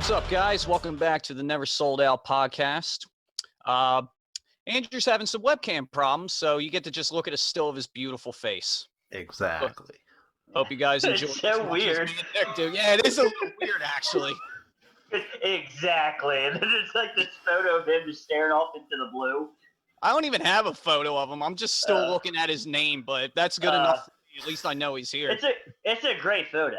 What's up, guys? Welcome back to the Never Sold Out Podcast. Andrew's having some webcam problems, so you get to just look at a still of his beautiful face. Exactly. Hope you guys enjoy. It's so weird. Yeah, it is a little weird, actually. Exactly. And then it's like this photo of him just staring off into the blue. I don't even have a photo of him. I'm just still looking at his name, but that's good enough. At least I know he's here. It's a great photo.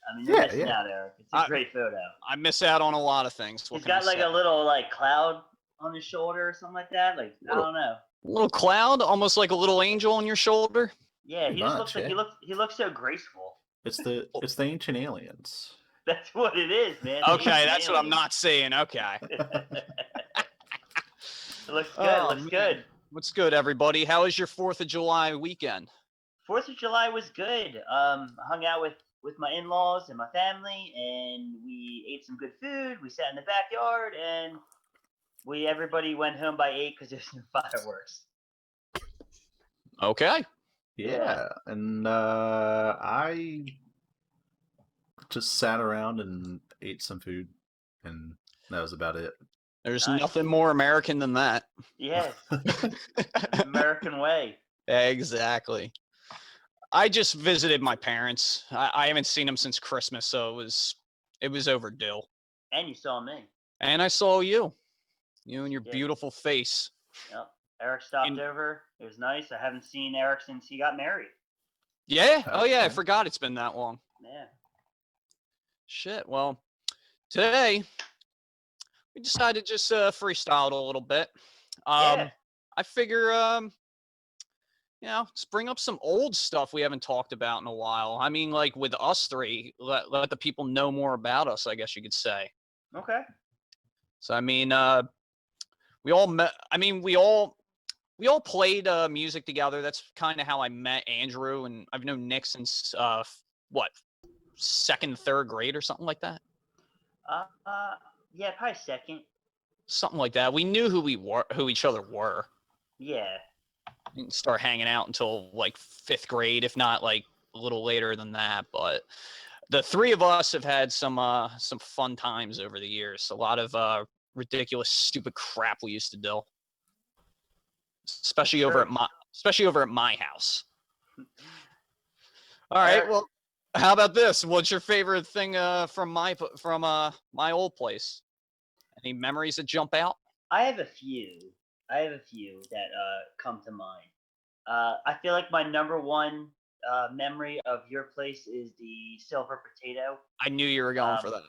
I mean, you're missing out, Eric. It's a great photo. I miss out on a lot of things. He's got like a little like cloud on his shoulder or something like that. Like I don't know. A little cloud, almost like a little angel on your shoulder. Yeah, he just looks like he looks so graceful. It's the ancient aliens. That's what it is, man. Okay, that's what I'm not saying. Okay. It looks good. Looks good. What's good, everybody? How was your 4th of July weekend? 4th of July was good. Hung out with my in-laws and my family, and we ate some good food. We sat in the backyard, and everybody went home by 8 because there's no fireworks. Okay. Yeah, and I just sat around and ate some food, and that was about it. There's nothing more American than that. Yeah. American way. Exactly. I just visited my parents. I haven't seen them since Christmas, so it was overdue. And you saw me. And I saw you. You and your beautiful face. Yep. Eric stopped over. It was nice. I haven't seen Eric since he got married. Yeah? Oh, yeah. I forgot it's been that long. Yeah. Shit. Well, today we decided to just freestyle it a little bit. I figure, let's bring up some old stuff we haven't talked about in a while. I mean, like with us three, let the people know more about us, I guess you could say. Okay. So, I mean, we all met. I mean, we all played music together. That's kind of how I met Andrew, and I've known Nick since second, third grade or something like that. Yeah, probably second. Something like that. We knew who each other were. Yeah. We didn't start hanging out until like 5th grade, if not like a little later than that. But the three of us have had some fun times over the years. A lot of ridiculous, stupid crap we used to do. Especially over at my house. All right. Well, how about this? What's your favorite thing from my old place? Any memories that jump out? I have a few that come to mind. I feel like my number one memory of your place is the silver potato. I knew you were going for that.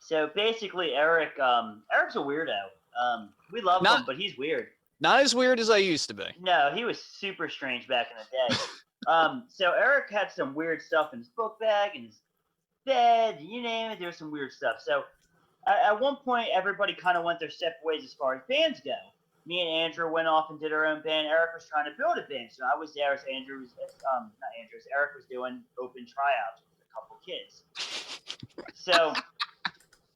So basically, Eric's a weirdo. We love him, but he's weird. Not as weird as I used to be. No, he was super strange back in the day. So Eric had some weird stuff in his book bag and his bed, you name it. There was some weird stuff. So at one point, everybody kind of went their separate ways as far as bands go. Me and Andrew went off and did our own band. Eric was trying to build a band, so I was there as Eric was doing open tryouts with a couple kids. So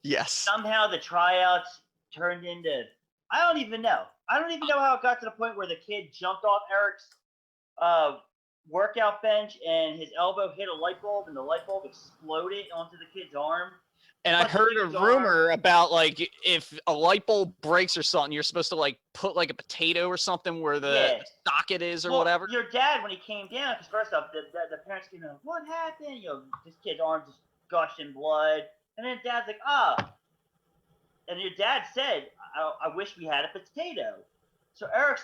yes, somehow the tryouts turned into I don't even know how it got to the point where the kid jumped off Eric's workout bench and his elbow hit a light bulb and the light bulb exploded onto the kid's arm. And I heard a rumor about like if a light bulb breaks or something, you're supposed to like put like a potato or something where the socket is or whatever. Your dad, when he came down, because first off, the parents came in, what happened? This kid's arm just gushing blood. And then Dad's like, and your dad said, I wish we had a potato. So Eric's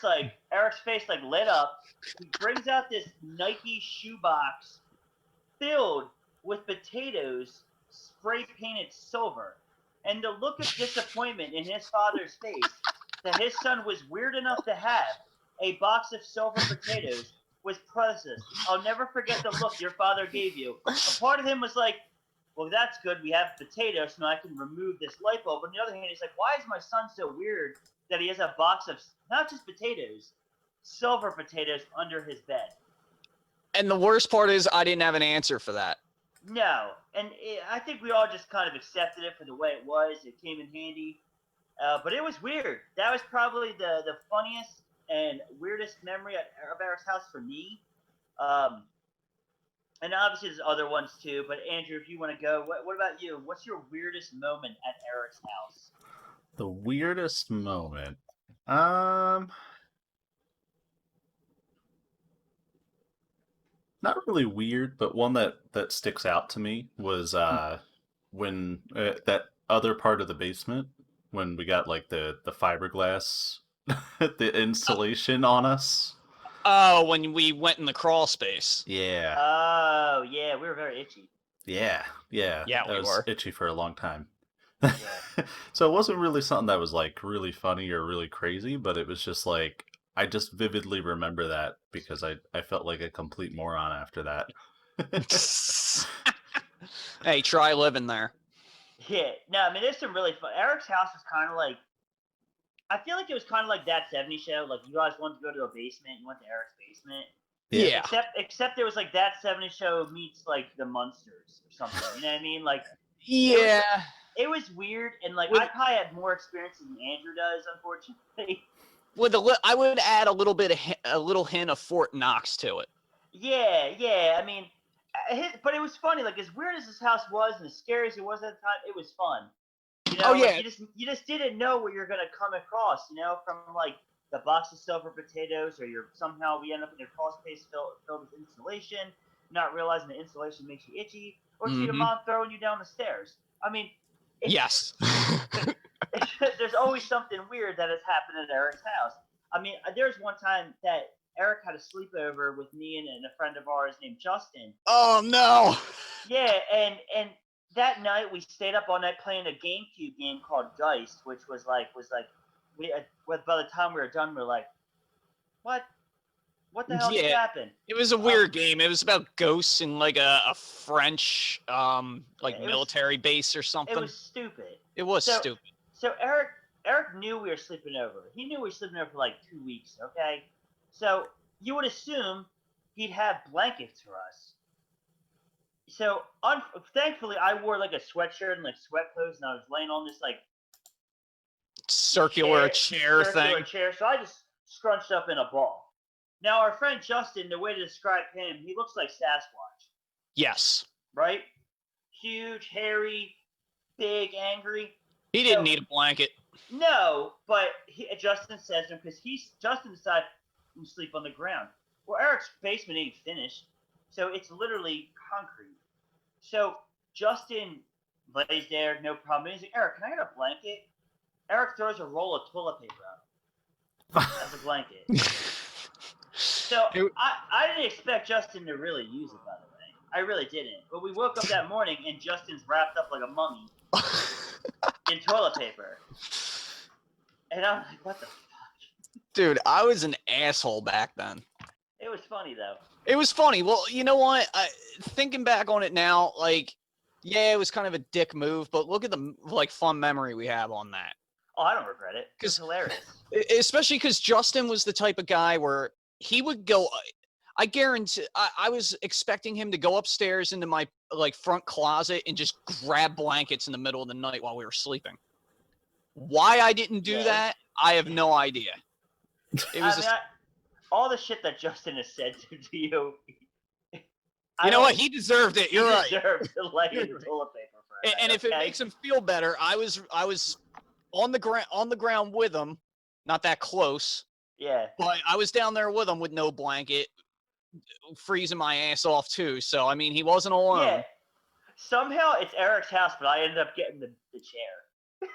face like lit up. He brings out this Nike shoebox filled with potatoes, spray painted silver. And the look of disappointment in his father's face that his son was weird enough to have a box of silver potatoes was priceless. I'll never forget the look your father gave you. A part of him was like, well, that's good. We have potatoes, so I can remove this light bulb. On the other hand, he's like, why is my son so weird that he has a box of not just potatoes, silver potatoes under his bed? And the worst part is I didn't have an answer for that. No. And I think we all just kind of accepted it for the way it was. It came in handy. But it was weird. That was probably the funniest and weirdest memory of Eric's house for me. And obviously there's other ones too. But Andrew, if you want to go, what about you? What's your weirdest moment at Eric's house? The weirdest moment. Not really weird, but one that sticks out to me was when that other part of the basement when we got like the fiberglass the insulation on us. Oh, when we went in the crawl space. Yeah. Oh yeah, we were very itchy. Yeah. Yeah, I we was were. itchy for a long time. Yeah. So it wasn't really something that was like really funny or really crazy, but it was just like I just vividly remember that because I felt like a complete moron after that. Hey, try living there. Yeah. No, I mean there's some really fun. Eric's house was kind of like. I feel like it was kind of like that '70s show. Like you guys wanted to go to a basement, you went to Eric's basement. Yeah. Except there was like that '70s show meets like the Munsters or something. You know what I mean? Like Yeah. it was weird, and like With- I probably had more experience than Andrew does, unfortunately. With I would add a little bit of a little hint of Fort Knox to it. Yeah. I mean, but it was funny. Like as weird as this house was, and as scary as it was at the time, it was fun. You know, Oh, like, yeah. you just didn't know what you're gonna come across. You know, from like the box of silver potatoes, or somehow we end up in your crawl space filled with insulation, not realizing the insulation makes you itchy, or to your Mhm. mom throwing you down the stairs. I mean, Yes. there's always something weird that has happened at Eric's house. I mean, there's one time that Eric had a sleepover with me and a friend of ours named Justin. Oh no. Yeah, and that night we stayed up all night playing a GameCube game called Geist, which was like we by the time we were done, we were like, what the hell just Yeah. happened? It was a weird game. It was about ghosts in like a French like It was- military base or something. It was stupid. It was so- stupid. So Eric knew we were sleeping over. He knew we were sleeping over for like 2 weeks, okay? So you would assume he'd have blankets for us. So thankfully I wore like a sweatshirt and like sweat clothes, and I was laying on this like Circular chair thing. chair. So I just scrunched up in a ball. Now our friend Justin, the way to describe him, he looks like Sasquatch, Yes. right? Huge, hairy, big, angry. He didn't So- need a blanket. No, but Justin says to him because Justin decided to sleep on the ground. Well, Eric's basement ain't finished, so it's literally concrete. So Justin lays there, no problem. He's like, Eric, can I get a blanket? Eric throws a roll of toilet paper out as a blanket. So I didn't expect Justin to really use it, by the way. I really didn't. But we woke up that morning and Justin's wrapped up like a mummy in toilet paper. And I'm like, what the fuck? Dude, I was an asshole back then. It was funny, though. It was funny. Well, you know what? Thinking back on it now, like, yeah, it was kind of a dick move, but look at the like fun memory we have on that. Oh, I don't regret it. It was 'Cause- hilarious. Especially because Justin was the type of guy where he would go. I guarantee. I was expecting him to go upstairs into my like front closet and just grab blankets in the middle of the night while we were sleeping. Why I didn't do Yeah. that, I have no idea. It was. All the shit that Justin has said to you. You know what? He deserved it. You're right. He deserved to lay in toilet paper for a And night, if it okay? makes him feel better, I was on the ground with him, not that close, Yeah. but I was down there with him with no blanket, freezing my ass off too. So I mean, he wasn't alone. Yeah. Somehow it's Eric's house, but I ended up getting the chair.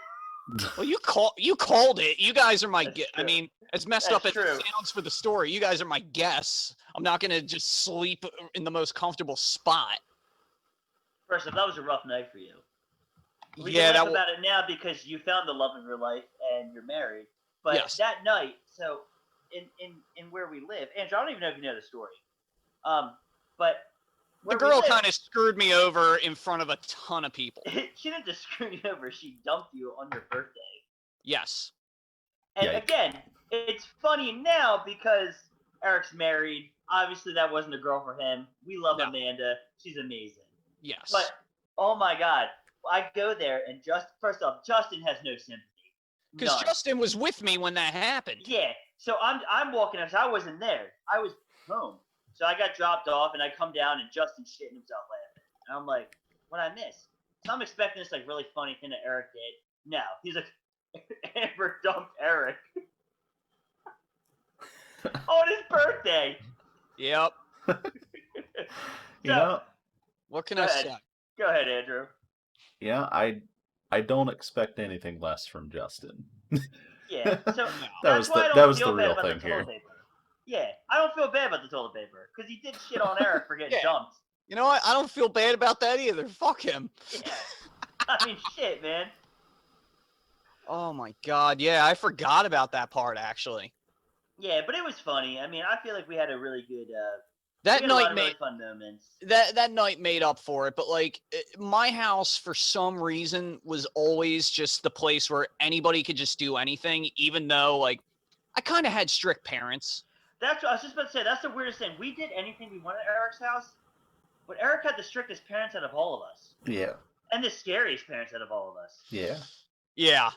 Well, you called it. You guys are my. That's I true. mean, as messed That's up as true. it sounds for the story, you guys are my guests. I'm not gonna just sleep in the most comfortable spot. First off, that was a rough night for you. We Yeah, can laugh that about it now because you found the love of your life and you're married. But Yes. that night, so in where we live, Andrew, I don't even know if you know the story. But the where we girl live- kind of screwed me over in front of a ton of people. she didn't just screw you over; she dumped you on your birthday. Yes. And Yikes. again, it's funny now because Eric's married. Obviously, that wasn't a girl for him. We love No. Amanda; she's amazing. Yes. But oh my god, I go there and first off, Justin has no sympathy. Because None. Justin was with me when that happened. Yeah. So I'm walking up. I wasn't there. I was home. So I got dropped off, and I come down, and Justin's shitting himself laughing. And I'm like, what'd I miss? So I'm expecting this like really funny thing that Eric did. No, he's like, Amber dumped Eric on his birthday. Yep. You know, What can Go I ahead. say? Go ahead, Andrew. yeah, I don't expect anything less from Justin. Yeah, so No. that's why I that don't was feel the bad real about the thing toilet here. paper. Yeah, I don't feel bad about the toilet paper because he did shit on Eric for getting Yeah. dumped. You know what? I don't feel bad about that either. Fuck him. Yeah, I mean, shit, man. Oh my god. Yeah, I forgot about that part actually. Yeah, but it was funny. I mean, I feel like we had a really good, That we had a lot night of made really fun moments. that night made up for it, but like my house for some reason was always just the place where anybody could just do anything, even though like I kind of had strict parents. That's what I was just about to say. That's the weirdest thing. We did anything we wanted at Eric's house, but Eric had the strictest parents out of all of us, Yeah. and the scariest parents out of all of us. Yeah. Yeah.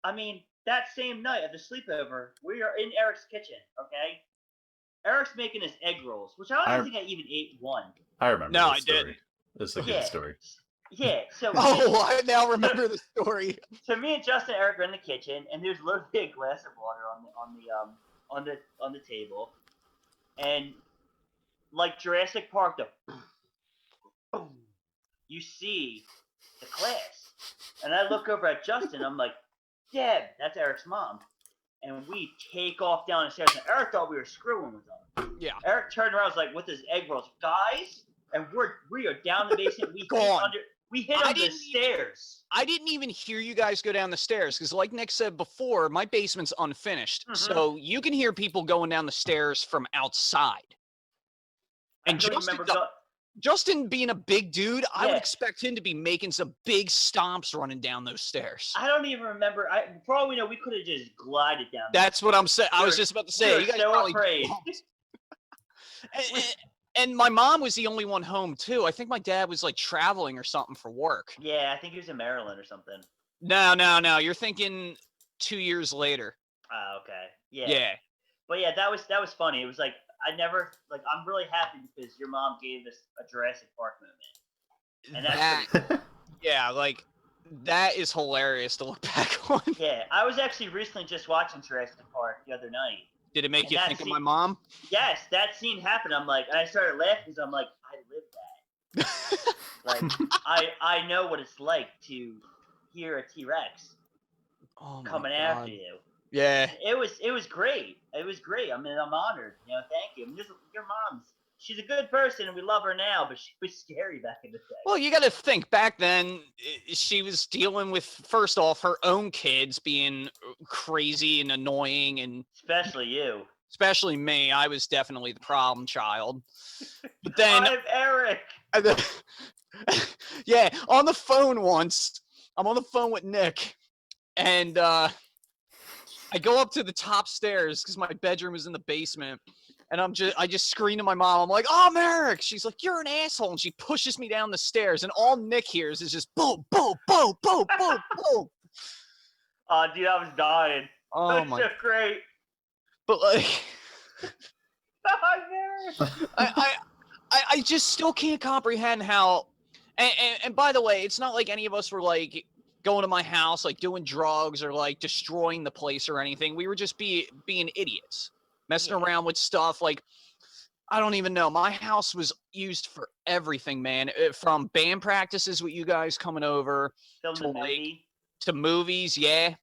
I mean, that same night at the sleepover, we are in Eric's kitchen, okay? Eric's making his egg rolls, which I don't think I even ate one. I remember No, this I story. didn't. It's a Yeah. good story. Yeah, so Oh, I now remember the story. so me and Justin and Eric are in the kitchen, and there's literally a glass of water on the table, and like Jurassic Park, boom, you see the glass, and I look over at Justin. I'm like, Deb, that's Eric's mom, and we take off down the stairs. And Eric thought we were screwing with them. Yeah. Eric turned around, was like, with his egg rolls, guys, and we are down the basement. We hit under the stairs. I didn't even hear you guys go down the stairs because, like Nick said before, my basement's unfinished. Mhm. So you can hear people going down the stairs from outside. I And don't Justin, remember Justin being a big dude, I would Yeah. expect him to be making some big stomps running down those stairs. I don't even remember. For all we know, we could have just glided down. That's what I'm saying. I was We're- just about to say. we're You guys so probably afraid. jumped. And my mom was the only one home too. I think my dad was like traveling or something for work. Yeah, I think he was in Maryland or something. No. You're thinking 2 years later. Okay. Yeah. Yeah. But yeah, that was funny. It was like I'm really happy because your mom gave us a Jurassic Park moment. And that's That, yeah, like that is hilarious to look back on. Yeah, I was actually recently just watching Jurassic Park the other night. Did it make And you that think of scene- my mom? Yes, that scene happened. I'm like, and I started laughing because I'm like, I lived that. Like, I know what it's like to hear a T-Rex Oh my coming God. after you. Yeah. It was great. It was great. I mean, I'm honored. You know, thank you. I mean, your mom's. She's a good person, and we love her now, but she was scary back in the day. Well, you got to think back then. She was dealing with first off her own kids being crazy and annoying, and Especially you. especially me. I was definitely the problem child. But then, I'm Eric. yeah, on the phone once. I'm on the phone with Nick, and I go up to the top stairs because my bedroom is in the basement, and I just scream to my mom. I'm like, "Oh, I'm Eric." She's like, "You're an asshole," and she pushes me down the stairs, and all Nick hears is just boom, boom, boom, boom, boom, boom. Dude, I was dying. Oh That's my! so great. But like, I'm Eric. I just still can't comprehend how. And by the way, it's not like any of us were like going to my house, like doing drugs or like destroying the place or anything. We were just being idiots, messing Yeah. around with stuff. Like, I don't even know. My house was used for everything, man. From band practices with you guys coming over Film to the like movie. to movies. Yeah,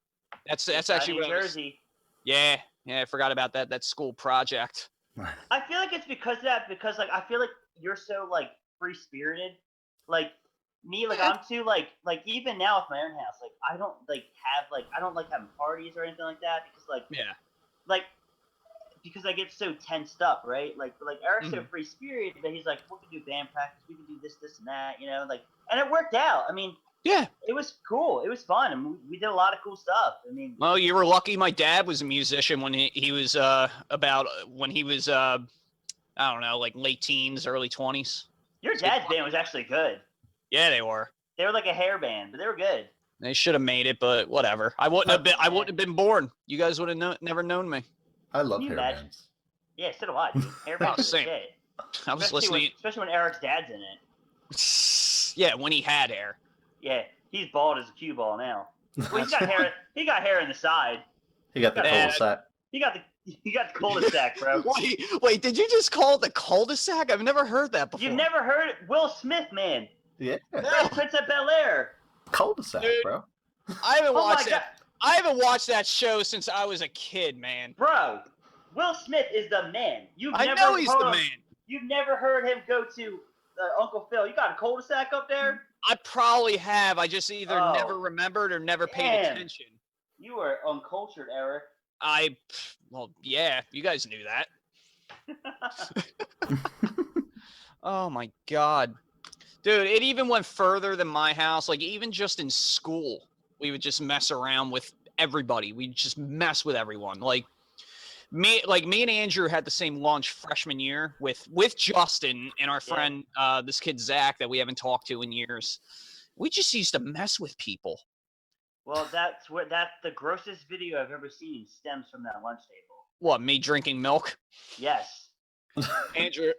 that's actually New what I was. Jersey. Yeah, I forgot about that school project. I feel like it's because of that. Because like I feel like you're so like free spirited. Like me, like Yeah. I'm too like even now with my own house, like I don't like I don't like having parties or anything like that because Yeah. because I get so tensed up, right? Like Eric's so Mhm. free spirited that he's like, we can do band practice, we can do this, and that, you know, like, and it worked out. I mean, Yeah. it was cool. It was fun, and we did a lot of cool stuff. I mean, Well, you were lucky. My dad was a musician when he was when he was I don't know, like late teens, early 20s. your dad's band was actually good. Yeah, they were. They were like a hair band, but they were good. They should have made it, but whatever. I wouldn't have been born. You guys would have never known me. I love Can you hair imagine? bands. Yeah, so do I, dude. Hair back is same. shit. I was listening. Especially when Eric's dad's in it. Yeah, when he had hair. Yeah, he's bald as a cue ball now. Well, he's got hair. He got hair in the side. He got the cul-de-sac. He got the cul-de-sac, bro. Wait, did you just call it the cul-de-sac? I've never heard that before. You've never heard it? Will Smith, man. Yeah. Fresh Prince of Bel-Air. Cul-de-sac, Dude. bro. I haven't Oh my watched that. I haven't watched that show since I was a kid, man. Bro, Will Smith is the man. I know he's the man. You've never heard him go to Uncle Phil. You got a cul-de-sac up there? I probably have. I just either Oh. never remembered or never paid Damn. attention. You are uncultured, Eric. Well, yeah, you guys knew that. Oh my God. Dude, it even went further than my house. Like, even just in school, we would just mess around with everybody. We'd just mess with everyone. Like me and Andrew had the same lunch freshman year with Justin and our friend, this kid Zach that we haven't talked to in years. We just used to mess with people. Well, that's the grossest video I've ever seen stems from that lunch table. What, me drinking milk? Yes. Andrew,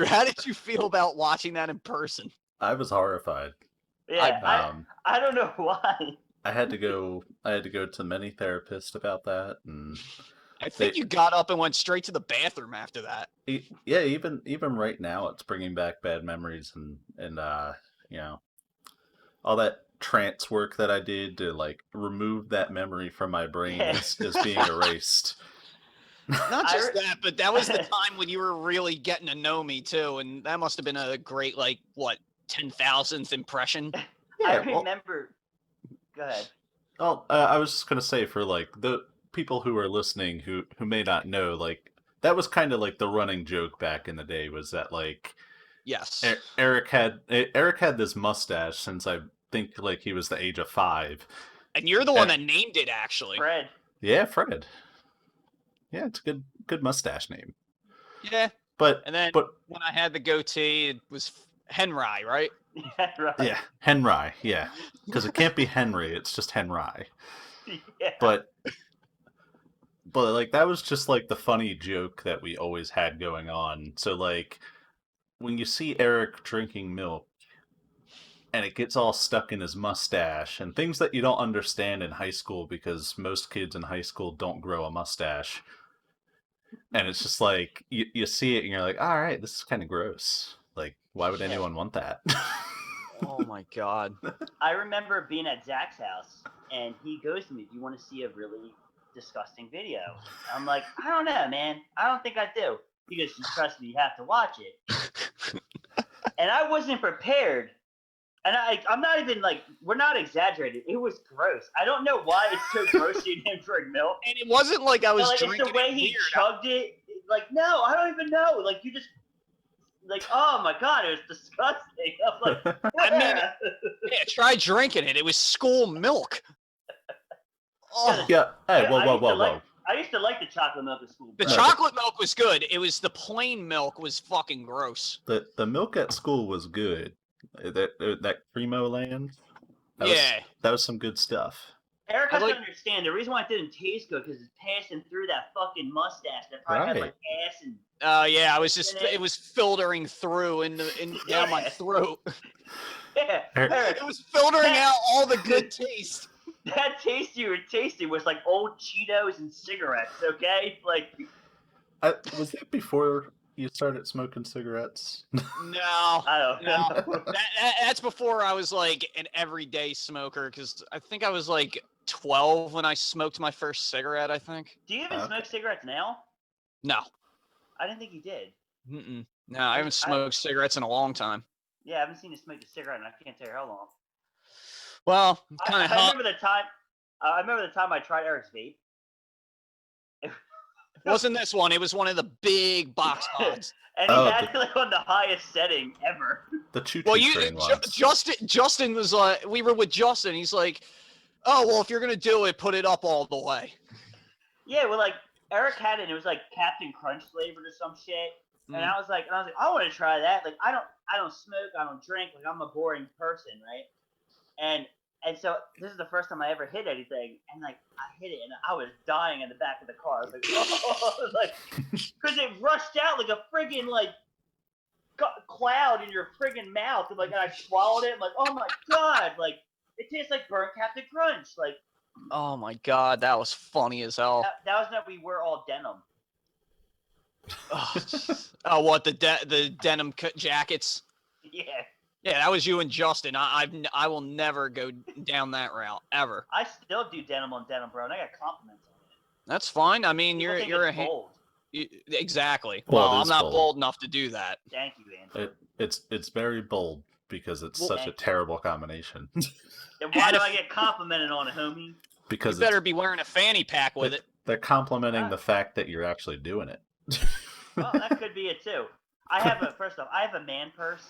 how did you feel about watching that in person? I was horrified. Yeah, I don't know why. I had to go to many therapists about that, and I think you got up and went straight to the bathroom after that. yeah, even right now, it's bringing back bad memories, and you know, all that trance work that I did to like remove that memory from my brain is being erased. Not just that, but that was the time when you were really getting to know me too, and that must have been a great 10,000th impression. Yeah, I remember. Go ahead. Well, I was just gonna say, for the people who are listening who may not know, that was kind of the running joke back in the day, was that yes, Eric had this mustache since I think he was the age of 5. And you're the one that named it, actually. Fred. Yeah, Fred. Yeah, it's a good mustache name. Yeah. But when I had the goatee, it was Henry, right? Yeah, right. Yeah, Henry. Yeah, because it can't be Henry; it's just Henry. Yeah. But that was just the funny joke that we always had going on. So when you see Eric drinking milk and it gets all stuck in his mustache and things that you don't understand in high school, because most kids in high school don't grow a mustache. And it's just you see it and you're like, all right, this is kind of gross. Why would anyone want that? Oh my God. I remember being at Zach's house and he goes to me, do you want to see a really disgusting video? I'm like, I don't know, man. I don't think I do. He goes, trust me, you have to watch it. And I wasn't prepared. And I'm not even we're not exaggerating. It was gross. I don't know why it's so gross seeing him drink milk. And it wasn't like I was drinking it's the way he chugged it. No, I don't even know. You just oh my God, it was disgusting. I'm like, I mean, yeah, try drinking it. It was school milk. Oh. Yeah. Hey, whoa. I used to like the chocolate milk at school. The chocolate milk was good. It was the plain milk was fucking gross. The milk at school was good. That Primo Land. That was some good stuff. Eric doesn't understand. The reason why it didn't taste good because it's passing through that fucking mustache that probably had ass and. Yeah, I was just it was filtering through down my throat. Yeah, Eric, it was filtering out all the good taste. That taste you were tasting was like old Cheetos and cigarettes. Okay, was that before you started smoking cigarettes? No, I don't know. That's before I was an everyday smoker, because I think I was 12 when I smoked my first cigarette, I think. Do you even smoke cigarettes now? No. I didn't think you did. No, I haven't smoked cigarettes in a long time. Yeah, I haven't seen you smoke a cigarette, and I can't tell you how long. Well, kind of. I remember the time. I remember the time I tried Eric's vape. It wasn't this one. It was one of the big box pods. And he had it on the highest setting ever. The choo-choo train ones. Justin was we were with Justin. He's like, oh, well, if you're going to do it, put it up all the way. Yeah, well, Eric had it, and it was Captain Crunch flavored or some shit. And I was like, I want to try that. I don't smoke, I don't drink. I'm a boring person, right? And And so this is the first time I ever hit anything, and like I hit it, and I was dying in the back of the car. I was like, oh, like, because it rushed out like a friggin' like cloud in your friggin' mouth, and like and I swallowed it. I'm like, oh my god, like it tastes like burnt Captain Crunch. Like, Oh my god, that was funny as hell. that was that we were all denim. Oh, what the denim jackets? Yeah. Yeah, that was you and Justin. I will never go down that route ever. I still do denim on denim, bro, and I got compliments on it. That's fine. I mean, People think you're it's bold. Exactly. Well, Well, it I'm is not bold. bold enough to do that. Thank you, Andrew. It's very bold because it's Well, such a thank you. terrible combination. Then why do I get complimented on it, homie? Because You better be wearing a fanny pack with it. they're complimenting the fact that you're actually doing it. Well, that could be it too. First off, I have a man purse.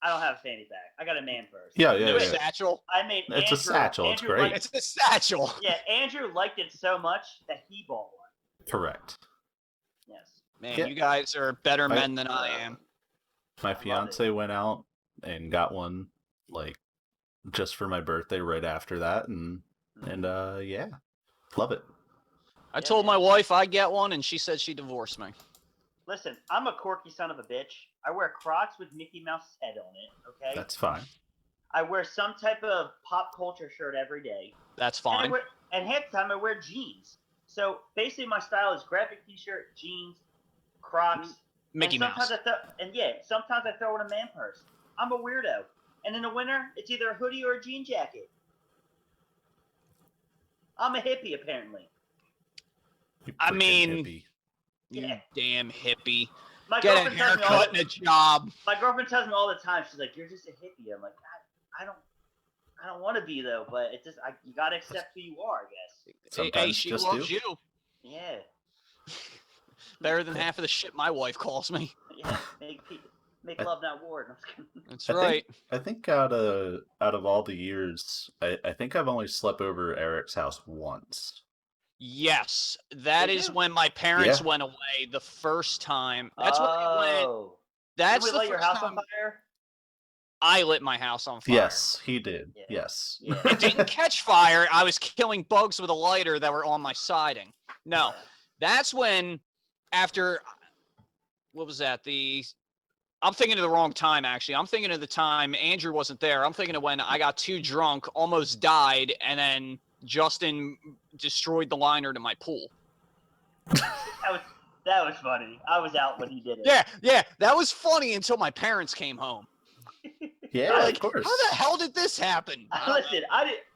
I don't have a fanny pack. I got a man purse. Yeah, No satchel. I made It's Andrew, a satchel. It's Andrew great. liked- It's a satchel. yeah, Andrew liked it so much that he bought one. Correct. Yes. Man, Yeah. you guys are better men than I am. My love fiance went out and got one like just for my birthday right after that, and yeah, love it. I Yeah, told man. my wife I'd get one, and she said she'd divorce me. Listen, I'm a quirky son of a bitch. I wear Crocs with Mickey Mouse's head on it, okay? That's fine. I wear some type of pop culture shirt every day. That's And, fine. and half the time I wear jeans. So basically my style is graphic t-shirt, jeans, Crocs. Mickey and sometimes Mouse. sometimes I throw in a man purse. I'm a weirdo. And in the winter, it's either a hoodie or a jean jacket. I'm a hippie, apparently. You I freaking mein- hippie. You Yeah. damn hippie. My Get a girlfriend tells me all haircut and a job. my girlfriend tells me all the time. She's like, "You're just a hippie." I'm like, I don't want to be though, but it's just you gotta accept who you are, I guess. Hey, Sometimes she just loves do. you. Yeah, Better than half of the shit my wife calls me. yeah. Make love, not war. No, I'm just kidding. That's I right. I think out of all the years, I think I've only slept over at Eric's house once. Yes, that Did is you? when my parents Yeah. went away the first time. That's when they went. Oh. That's Did we the light your first house time on fire? I lit my house on fire. Yes, he did. Yeah. Yes. Yeah. It didn't catch fire. I was killing bugs with a lighter that were on my siding. No, that's when after what was that? I'm thinking of the wrong time, actually. I'm thinking of the time Andrew wasn't there. I'm thinking of when I got too drunk, almost died, and then Justin destroyed the liner to my pool. That was funny. I was out when he did it. Yeah, that was funny until my parents came home. Yeah, They're like, of course. how the hell did this happen? I don't know. Listen,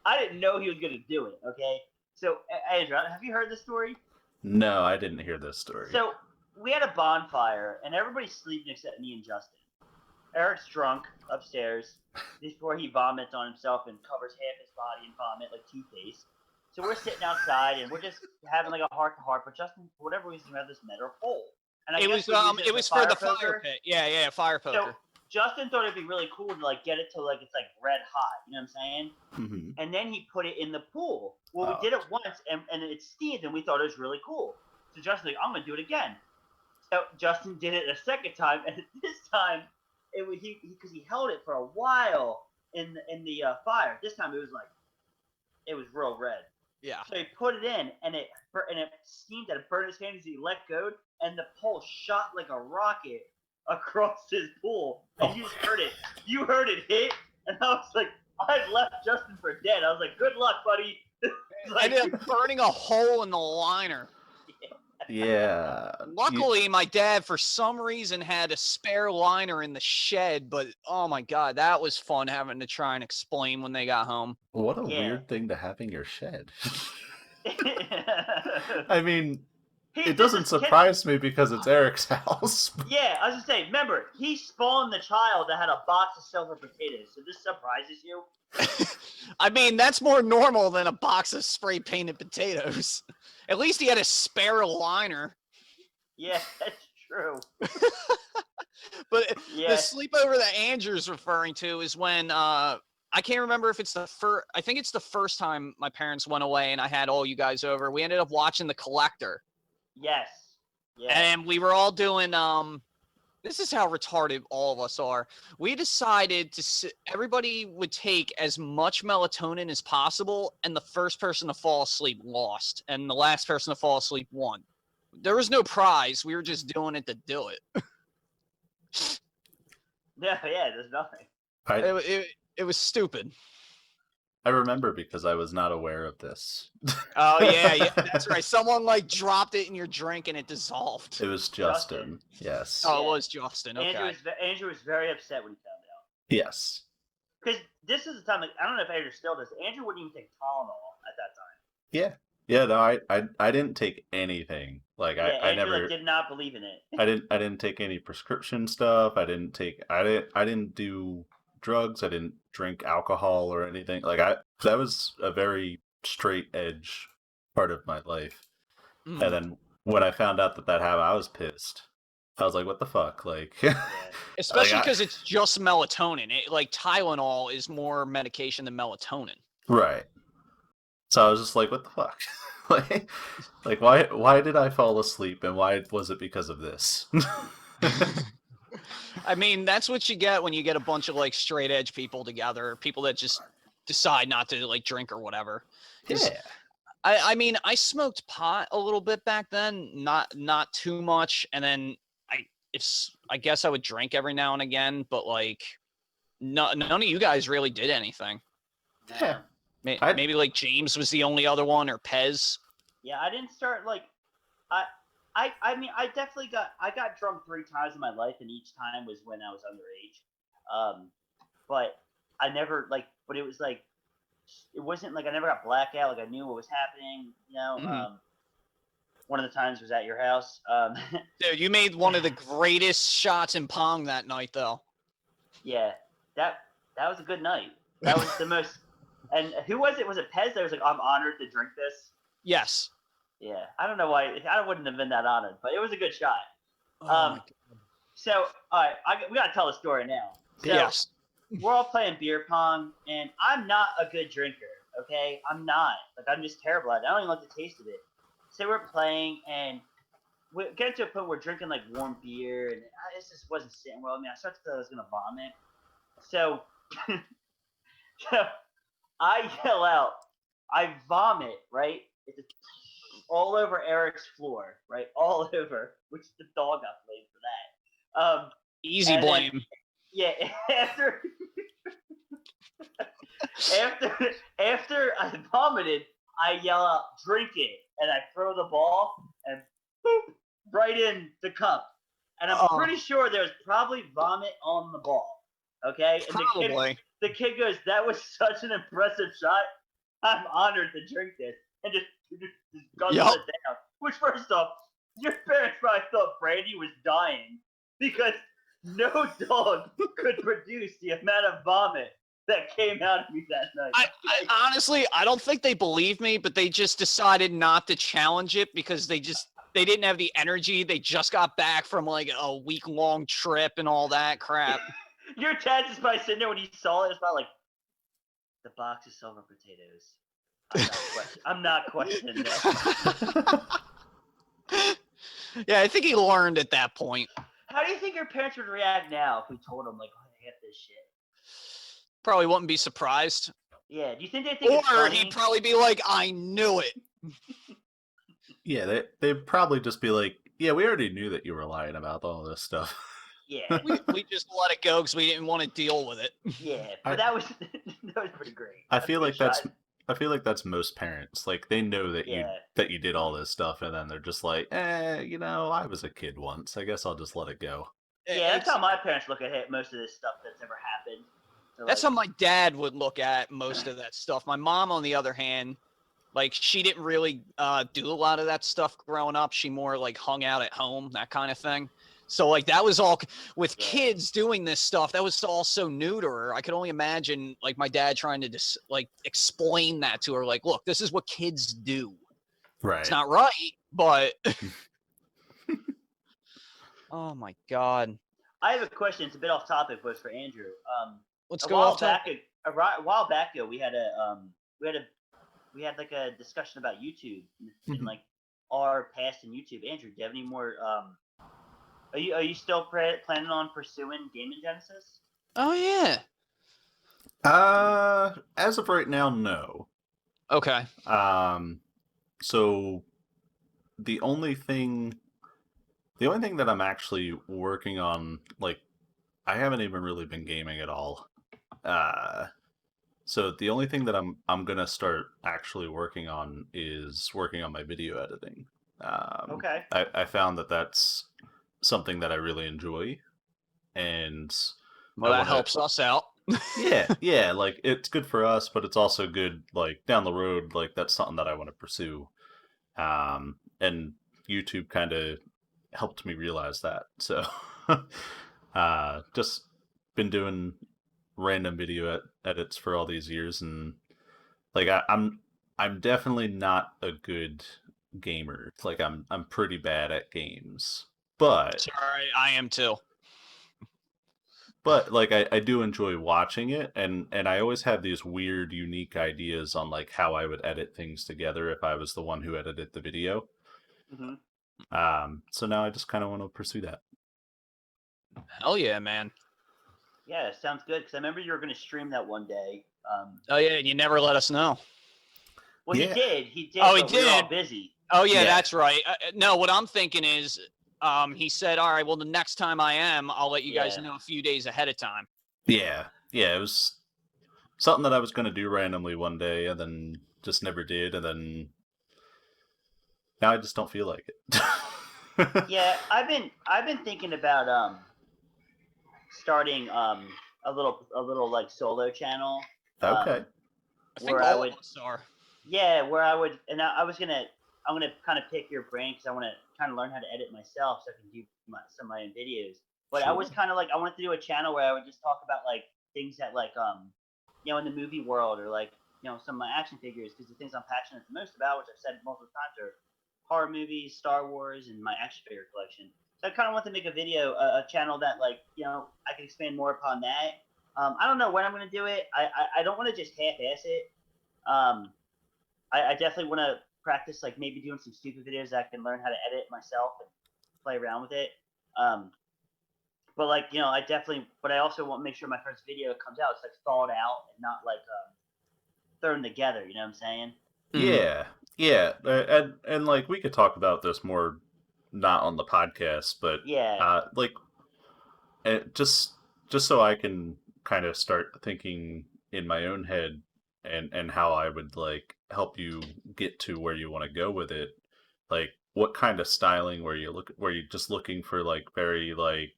I didn't know he was gonna do it. Okay, so Andrew, have you heard this story? No, I didn't hear this story. So we had a bonfire, and everybody's sleeping except me and Justin. Eric's drunk upstairs before he vomits on himself and covers half his body in vomit like Two-Face. So we're sitting outside and we're just having like a heart to heart. But Justin, for whatever reason, we have this metal pole. And I It guess was we use it was as for a the fire fire poker. pit. Yeah, fire So poker. Justin thought it'd be really cool to like get it to like it's like red hot. You know what I'm saying? hmm And then he put it in the pool. Well, Oh. we did it once, and it steamed, and we thought it was really cool. So Justin's like, I'm gonna do it again. So Justin did it a second time, and this time it was because he held it for a while in the fire. This time it was real red. Yeah. So he put it in, and it steamed, and it burned his hand as he let go, and the pole shot like a rocket across his pool, and you just heard it. You heard it hit, and I was like, I left Justin for dead. I was like, good luck, buddy. I ended up burning a hole in the liner. Yeah. Luckily, my dad, for some reason, had a spare liner in the shed, but oh my god, that was fun having to try and explain when they got home. What a Yeah. weird thing to have in your shed. He I mean, did it doesn't this kid- surprise me because it's Eric's house. Yeah, I was gonna say, remember, he spawned the child that had a box of silver potatoes. So this surprises you? I mean, that's more normal than a box of spray painted potatoes. At least he had a spare liner. Yeah, that's true. Yeah. But the sleepover that Andrew's referring to is when I can't remember if it's I think it's the first time my parents went away and I had all you guys over. We ended up watching The Collector. Yes. Yeah. And we were all doing This is how retarded all of us are. We decided everybody would take as much melatonin as possible, and the first person to fall asleep lost, and the last person to fall asleep won. There was no prize. We were just doing it to do it. Yeah, there's nothing. It was stupid. I remember because I was not aware of this. Oh yeah, that's right. Someone like dropped it in your drink and it dissolved. It was Justin. Yes. Oh, it was Justin. Okay. Andrew was very upset when he found out. Yes. Because this is the time, like, I don't know if Andrew still does. Andrew wouldn't even take Tylenol at that time. Yeah. Yeah, no, I didn't take anything. Like I Andrew, never like, did not believe in it. I didn't take any prescription stuff. I didn't do drugs. I didn't drink alcohol or anything. Like that was a very straight edge part of my life. And then when I found out that happened, I was pissed. I was like, what the fuck? Like especially because it's just melatonin. Like Tylenol is more medication than melatonin. Right. So I was just like, what the fuck? like why did I fall asleep and why was it because of this? I mean, that's what you get when you get a bunch of like straight edge people together, people that just decide not to like drink or whatever. Yeah. I mean, I smoked pot a little bit back then, not too much, and then I guess I would drink every now and again, but like none of you guys really did anything. Yeah. Maybe like James was the only other one, or Pez. Yeah, I didn't start like I mean I got drunk 3 times in my life, and each time was when I was underage. But I never but it was like it wasn't like I never got blackout. Like I knew what was happening. You know. Mm-hmm. One of the times was at your house. Dude, you made one of the greatest shots in Pong that night, though. Yeah, that was a good night. That was the most. And who was it? Was it Pez that was like, I'm honored to drink this? Yes. Yeah, I don't know why. I wouldn't have been that honored, but it was a good shot. Oh my God. So, all right, we got to tell the story now. So, yes. We're all playing beer pong, and I'm not a good drinker, okay? I'm not. Like, I'm just terrible at it. I don't even like the taste of it. So we're playing, and we get to a point where we're drinking, like, warm beer, and this just wasn't sitting well with me. I started to feel I was going to vomit. So, I yell out, I vomit, right? It's all over Eric's floor, right? All over, which the dog got blamed for that. Easy blame. Then, yeah, after I vomited, I yell out, drink it, and I throw the ball and boop, right in the cup. And I'm pretty sure there's probably vomit on the ball. Okay? And probably. The kid goes, that was such an impressive shot. I'm honored to drink this. And just guzzles it down. Which, first off, your parents probably thought Brandy was dying because no dog could produce the amount of vomit that came out of me that night. I honestly, I don't think they believed me, but they just decided not to challenge it because they didn't have the energy. They just got back from like a week-long trip and all that crap. Your dad just probably sitting there when he saw it. It's probably like, the box of silver potatoes. I'm not questioning that. Yeah, I think he learned at that point. How do you think your parents would react now if we told them, like, oh, I hate this shit? Probably wouldn't be surprised. Yeah, do you think they think it's Or funny? he'd probably be like, I knew it. Yeah, they'd probably just be like, yeah, we already knew that you were lying about all this stuff. Yeah. we just let it go because we didn't want to deal with it. Yeah, but that was pretty great. I feel like that's most parents. Like they know that you did all this stuff, and then they're just like, I was a kid once. I guess I'll just let it go. Yeah, that's how my parents look at most of this stuff that's ever happened. So, that's how my dad would look at most of that stuff. My mom, on the other hand, like she didn't really do a lot of that stuff growing up. She more like hung out at home, that kind of thing. So like that was all with kids doing this stuff. That was all so new to her. I could only imagine like my dad trying to just like explain that to her. Like, look, this is what kids do. Right. It's not right, but oh my God. I have a question. It's a bit off topic, but it's for Andrew. Let's go off topic. A while back ago, we had like a discussion about YouTube and like our past in YouTube. Andrew, do you have any more Are you still planning on pursuing Game Genesis? Oh yeah. As of right now, no. Okay. So the only thing that I'm actually working on, like, I haven't even really been gaming at all. So the only thing that I'm gonna start actually working on is working on my video editing. Okay. I found that that's something that I really enjoy, and Well, I that want to. helps us out. Yeah, like it's good for us, but it's also good, like, down the road. Like, that's something that I want to pursue. And YouTube kind of helped me realize that. So, just been doing random video edits for all these years, and like I'm definitely not a good gamer. Like, I'm pretty bad at games, but Sorry, I am too. like I do enjoy watching it, and I always have these weird, unique ideas on like how I would edit things together if I was the one who edited the video. Mm-hmm. So now I just kind of want to pursue that. Hell yeah, man. Yeah, sounds good. Because I remember you were going to stream that one day. Oh yeah, and you never let us know. Well, Yeah. he did. He did. Oh, he but we were all did? busy. Oh yeah, Yeah. that's right. No, what I'm thinking is, he said, "All right, well, the next time I am, I'll let you guys Yeah. know a few days ahead of time." Yeah, it was something that I was going to do randomly one day, and then just never did, and then now I just don't feel like it. Yeah, I've been thinking about starting a little like solo channel. Okay. I think Where I all would- of us are. Yeah, where I would, and I'm gonna kind of pick your brain because I want to kind of learn how to edit myself so I can do some of my own videos. But I was Sure. kind of like, I wanted to do a channel where I would just talk about like things that like in the movie world, or like some of my action figures, because the things I'm passionate the most about, which I've said multiple times, are horror movies, Star Wars, and my action figure collection. So I kind of want to make a video, a channel that like I can expand more upon that. I don't know when I'm gonna do it. I don't want to just half-ass it. I definitely want to practice, like maybe doing some stupid videos that I can learn how to edit myself and play around with it. But like but I also want to make sure my first video comes out, it's like thought out and not like thrown together. You know what I'm saying? Yeah. And like we could talk about this more, not on the podcast, but Yeah. like just so I can kind of start thinking in my own head, and how I would like help you get to where you want to go with it. Like, what kind of styling were you just looking for, like, very like,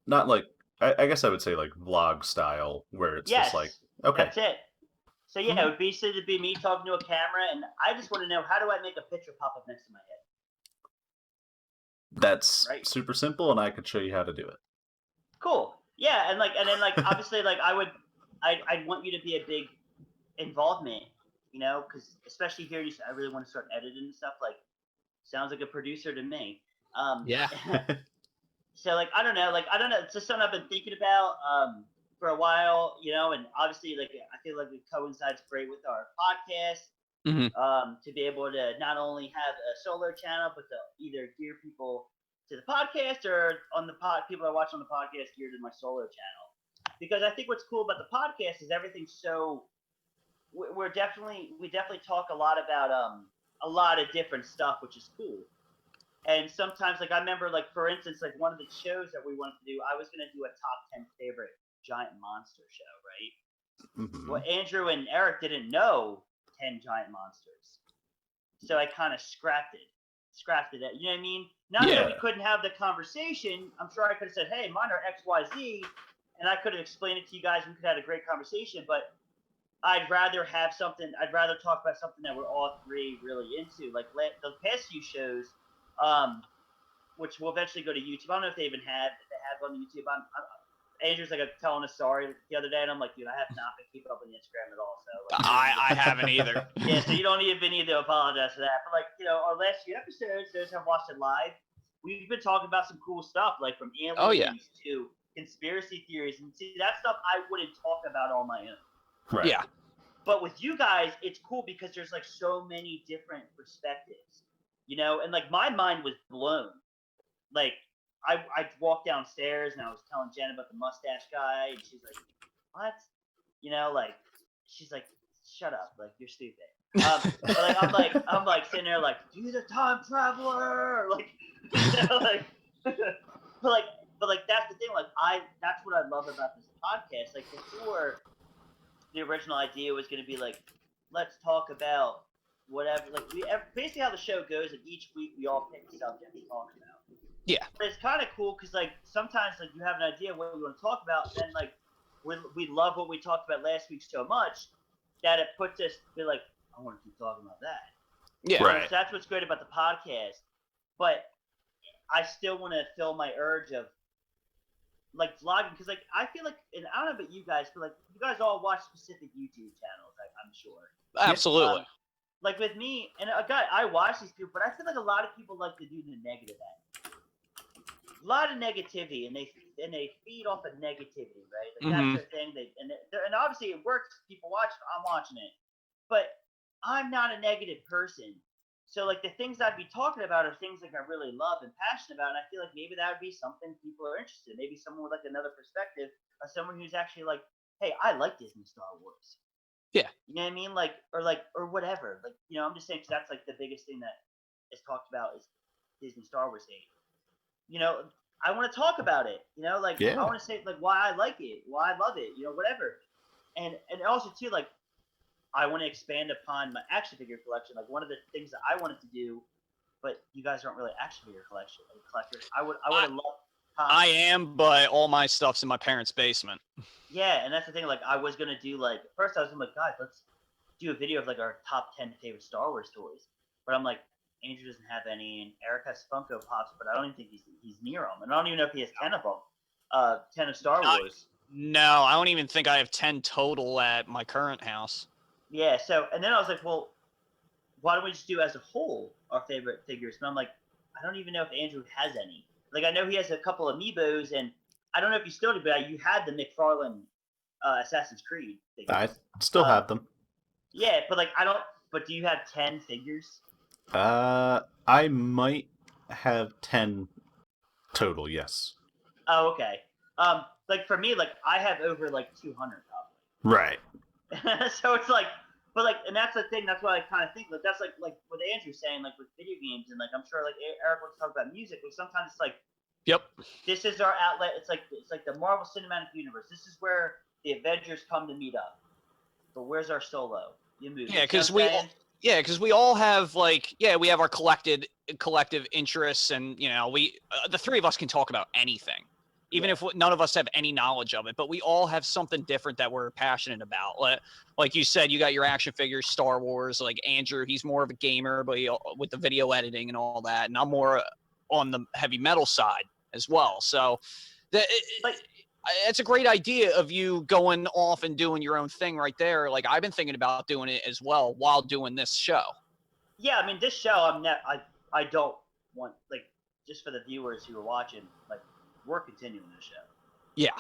not like, I guess I would say like vlog style, where it's Yes. just like, okay, That's it. So yeah, it would basically be me talking to a camera, and I just want to know, how do I make a picture pop up next to my head? that's Right. super simple, and I could show you how to do it. Cool. Yeah, and then obviously like I'd want you to be a big involvement, because especially here, I really want to start editing and stuff. Like, sounds like a producer to me. Yeah. So like I don't know, it's just something I've been thinking about for a while, and obviously like I feel like it coincides great with our podcast. To be able to not only have a solo channel, but to either gear people to the podcast, or on the people that watch on the podcast geared to my solo channel. Because I think what's cool about the podcast is everything's so we definitely talk a lot about a lot of different stuff, which is cool. And sometimes, like I remember, like for instance, like one of the shows that we wanted to do, I was gonna do a top 10 favorite giant monster show, right? Mhm. Well, Andrew and Eric didn't know 10 giant monsters, so I kind of scrapped it. You know what I mean? Not that we Yeah. couldn't have the conversation. I'm sure I could have said, "Hey, mine are X, Y, Z," and I could have explained it to you guys. We could have had a great conversation. But I'd rather talk about something that we're all three really into. Like the past few shows, which will eventually go to YouTube. I don't know if they even have on YouTube. Andrew's like telling a story the other day, and I'm like, dude, I have not been keeping up with Instagram at all. So like, I haven't either. yeah, so you don't even need to apologize for that. But like, our last few episodes, those have watched it live, we've been talking about some cool stuff, like from aliens to conspiracy theories, and see, that stuff I wouldn't talk about on my own. Right. Yeah. But with you guys, it's cool because there's like so many different perspectives, and like my mind was blown like I walked downstairs and I was telling Jen about the mustache guy, and she's like, "What?" You know, like she's like, "Shut up! Like you're stupid." But like I'm like sitting there like, "Do the time traveler!" Like, you know, like, but like that's the thing. Like that's what I love about this podcast. Like before, the original idea was going to be like, let's talk about whatever. Like basically how the show goes. And each week we all pick a subject to talk about. Yeah. But it's kind of cool because like sometimes like you have an idea of what you want to talk about, then like we love what we talked about last week so much that it puts us be like, I want to keep talking about that. Yeah. Right. So that's what's great about the podcast. But I still want to feel my urge of like vlogging because like I feel like, and I don't know about you guys, but like you guys all watch specific YouTube channels, I'm sure. Absolutely. Like with me, and I watch these people, but I feel like a lot of people like to do the negative end. A lot of negativity, and they feed off of negativity, right? Like that's their thing. And obviously it works. People watch it. I'm watching it, but I'm not a negative person. So like the things I'd be talking about are things like I really love and passionate about, and I feel like maybe that would be something people are interested in. Maybe someone with like another perspective, or someone who's actually like, hey, I like Disney Star Wars. Yeah. You know what I mean? Or whatever. Like, you know, I'm just saying because that's like the biggest thing that is talked about is Disney Star Wars hate. You know, I want to talk about it. You know, like I want to say like why I like it, why I love it. You know, whatever. And also too like. I want to expand upon my action figure collection. Like one of the things that I wanted to do, but you guys aren't really action figure collectors. I would have loved. I am, but all my stuff's in my parents' basement. Yeah, and that's the thing. Like I was gonna do like first I was like, guys, let's do a video of like our top 10 favorite Star Wars toys. But I'm like, Andrew doesn't have any, and Eric has Funko Pops, but I don't even think he's near them, and I don't even know if he has 10 of them. 10 of Star Wars. No, I don't even think I have 10 total at my current house. Yeah, so, and then I was like, well, why don't we just do as a whole our favorite figures? And I'm like, I don't even know if Andrew has any. Like, I know he has a couple of Amiibos, and I don't know if you still do, but you had the McFarlane Assassin's Creed figures. I still have them. Yeah, but like, but do you have 10 figures? I might have 10 total, yes. Oh, okay. Like for me, like I have over like 200 probably. Right. So it's like, but like, and that's the thing. That's what I kind of think. Like that's like what Andrew's saying, like with video games, and like I'm sure like Eric wants to talk about music. But sometimes it's like, yep, this is our outlet. It's like the Marvel Cinematic Universe. This is where the Avengers come to meet up. But where's our solo? Yeah, because we all have like we have our collective interests, and you know the three of us can talk about anything. Even if none of us have any knowledge of it, but we all have something different that we're passionate about. Like you said, you got your action figures, Star Wars. Like Andrew, he's more of a gamer, but with the video editing and all that. And I'm more on the heavy metal side as well. So it's a great idea of you going off and doing your own thing right there. Like I've been thinking about doing it as well while doing this show. Yeah, I mean, this show, I don't want, like, just for the viewers who are watching, like, we're continuing the show. Yeah.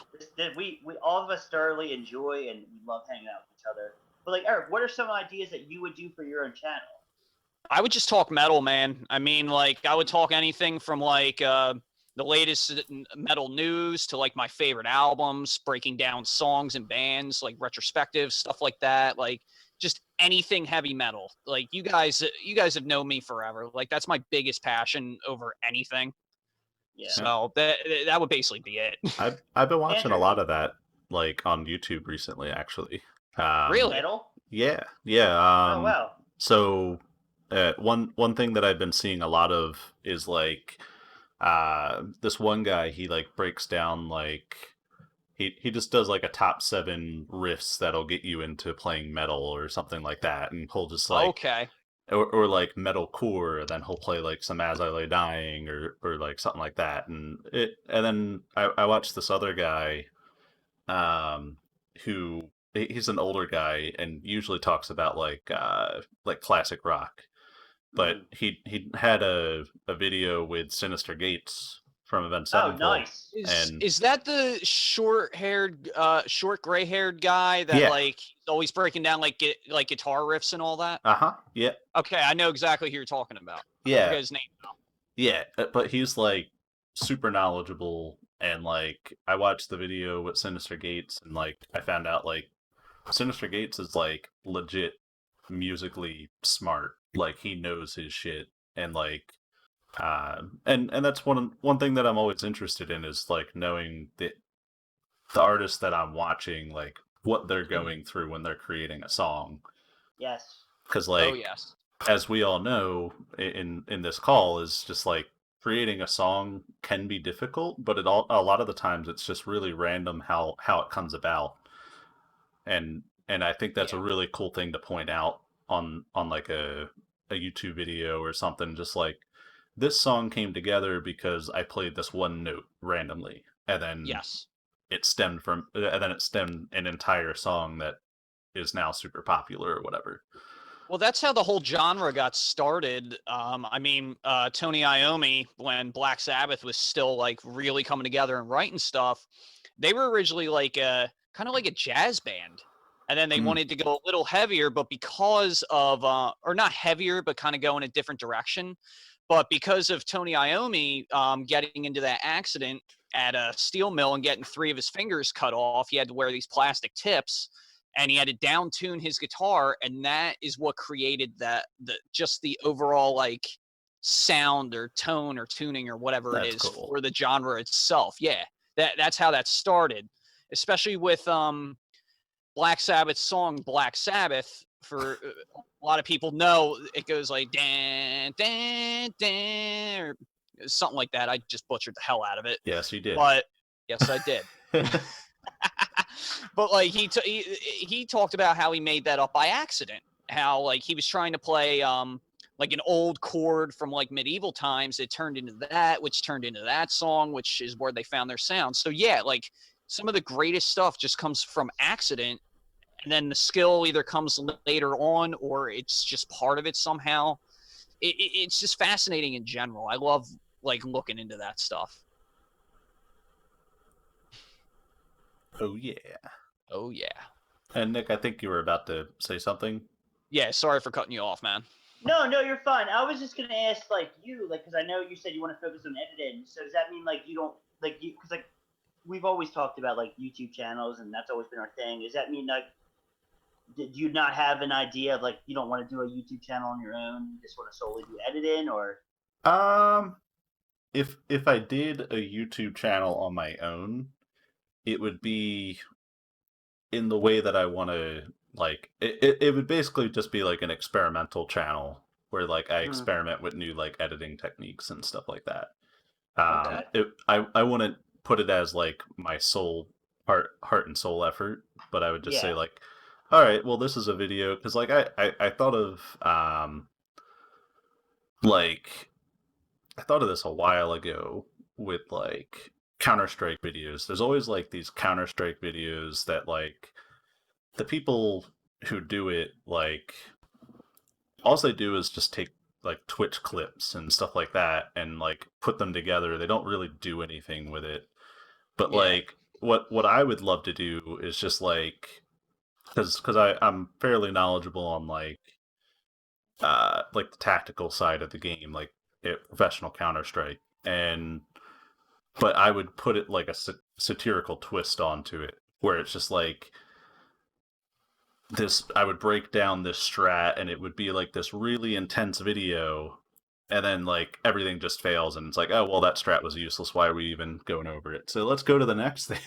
We all of us thoroughly enjoy and we love hanging out with each other. But like Eric, what are some ideas that you would do for your own channel? I would just talk metal, man. I mean, like I would talk anything from like the latest metal news to like my favorite albums, breaking down songs and bands, like retrospective stuff like that. Like just anything heavy metal. Like you guys have known me forever. Like that's my biggest passion over anything. Yeah. So that would basically be it. I've been watching a lot of that, like on YouTube recently, actually. Really? Metal? Yeah. Oh wow. So, one thing that I've been seeing a lot of is like, this one guy. He like breaks down like, he just does like a top 7 riffs that'll get you into playing metal or something like that, and he'll just like or like metalcore, then he'll play like some As I Lay Dying or like something like that. And then I watched this other guy, who he's an older guy and usually talks about like classic rock, but he had a video with Sinister Gates from Event Sevenfold. Oh, nice. Is that the short gray-haired guy that like always breaking down like guitar riffs and all that? Yeah. Okay, I know exactly who you're talking about. Yeah. I forget his name now. Yeah, but he's like super knowledgeable, and like I watched the video with Sinister Gates, and like I found out like Sinister Gates is like legit musically smart. Like he knows his shit, and like and that's one thing that I'm always interested in is like knowing the artists that I'm watching, like what they're going through when they're creating a song. Yes. Because Oh like yes. as we all know in this call is just like creating a song can be difficult, but a lot of the times it's just really random how it comes about. And I think that's a Yeah. really cool thing to point out on like a YouTube video or something, just like this song came together because I played this one note randomly, and then Yes. it stemmed an entire song that is now super popular or whatever. Well, that's how the whole genre got started. Tony Iommi, when Black Sabbath was still like really coming together and writing stuff, they were originally like a kind of like a jazz band. And then they wanted to go a little heavier, but because of, or not heavier, but kind of go in a different direction. But because of Tony Iommi getting into that accident at a steel mill and getting 3 of his fingers cut off, he had to wear these plastic tips, and he had to down tune his guitar, and that is what created the overall like sound or tone or tuning or whatever That's it is cool. for the genre itself. Yeah, that's how that started, especially with Black Sabbath's song Black Sabbath. For a lot of people know, it goes like dan dan dan or something like that. I just butchered the hell out of it. Yes, you did. But yes, I did. But like he talked about how he made that up by accident. How like he was trying to play like an old chord from like medieval times. It turned into that, which turned into that song, which is where they found their sound. So yeah, like some of the greatest stuff just comes from accident, and then the skill either comes later on or it's just part of it somehow. It's just fascinating in general. I love like looking into that stuff. Oh yeah. Oh yeah. And Nick, I think you were about to say something. Yeah, sorry for cutting you off, man. No, you're fine. I was just gonna ask, like, because I know you said you want to focus on editing. So does that mean like you don't because like we've always talked about like YouTube channels, and that's always been our thing. Does that mean like did you not have an idea of like you don't want to do a YouTube channel on your own? You just want to solely do editing, or? If I did a YouTube channel on my own, it would be in the way that I want to, like it would basically just be like an experimental channel where like I experiment with new like editing techniques and stuff like that. Okay. I wouldn't put it as like my sole heart and soul effort, but I would just say like, all right, well this is a video, because like I thought of like I thought of this a while ago with like Counter-Strike videos. There's always like these Counter-Strike videos that like the people who do it, like all they do is just take like Twitch clips and stuff like that and like put them together. They don't really do anything with it. But like what I would love to do is just like, because I'm fairly knowledgeable on like the tactical side of the game, like professional Counter-Strike, and but I would put it like a satirical twist onto it, where it's just like this. I would break down this strat, and it would be like this really intense video, and then like everything just fails, and it's like, oh well, that strat was useless. Why are we even going over it? So let's go to the next thing.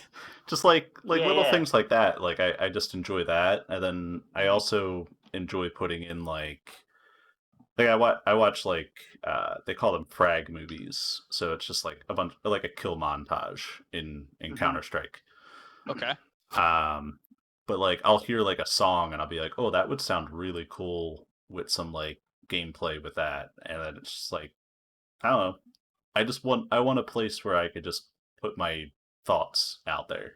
Just like little things like that. Like I just enjoy that, and then I also enjoy putting in like I watch like they call them frag movies, so it's just like a bunch like a kill montage in Counter-Strike. Okay. But like I'll hear like a song and I'll be like, oh, that would sound really cool with some like gameplay with that, and then it's just like, I don't know. I want a place where I could just put my thoughts out there.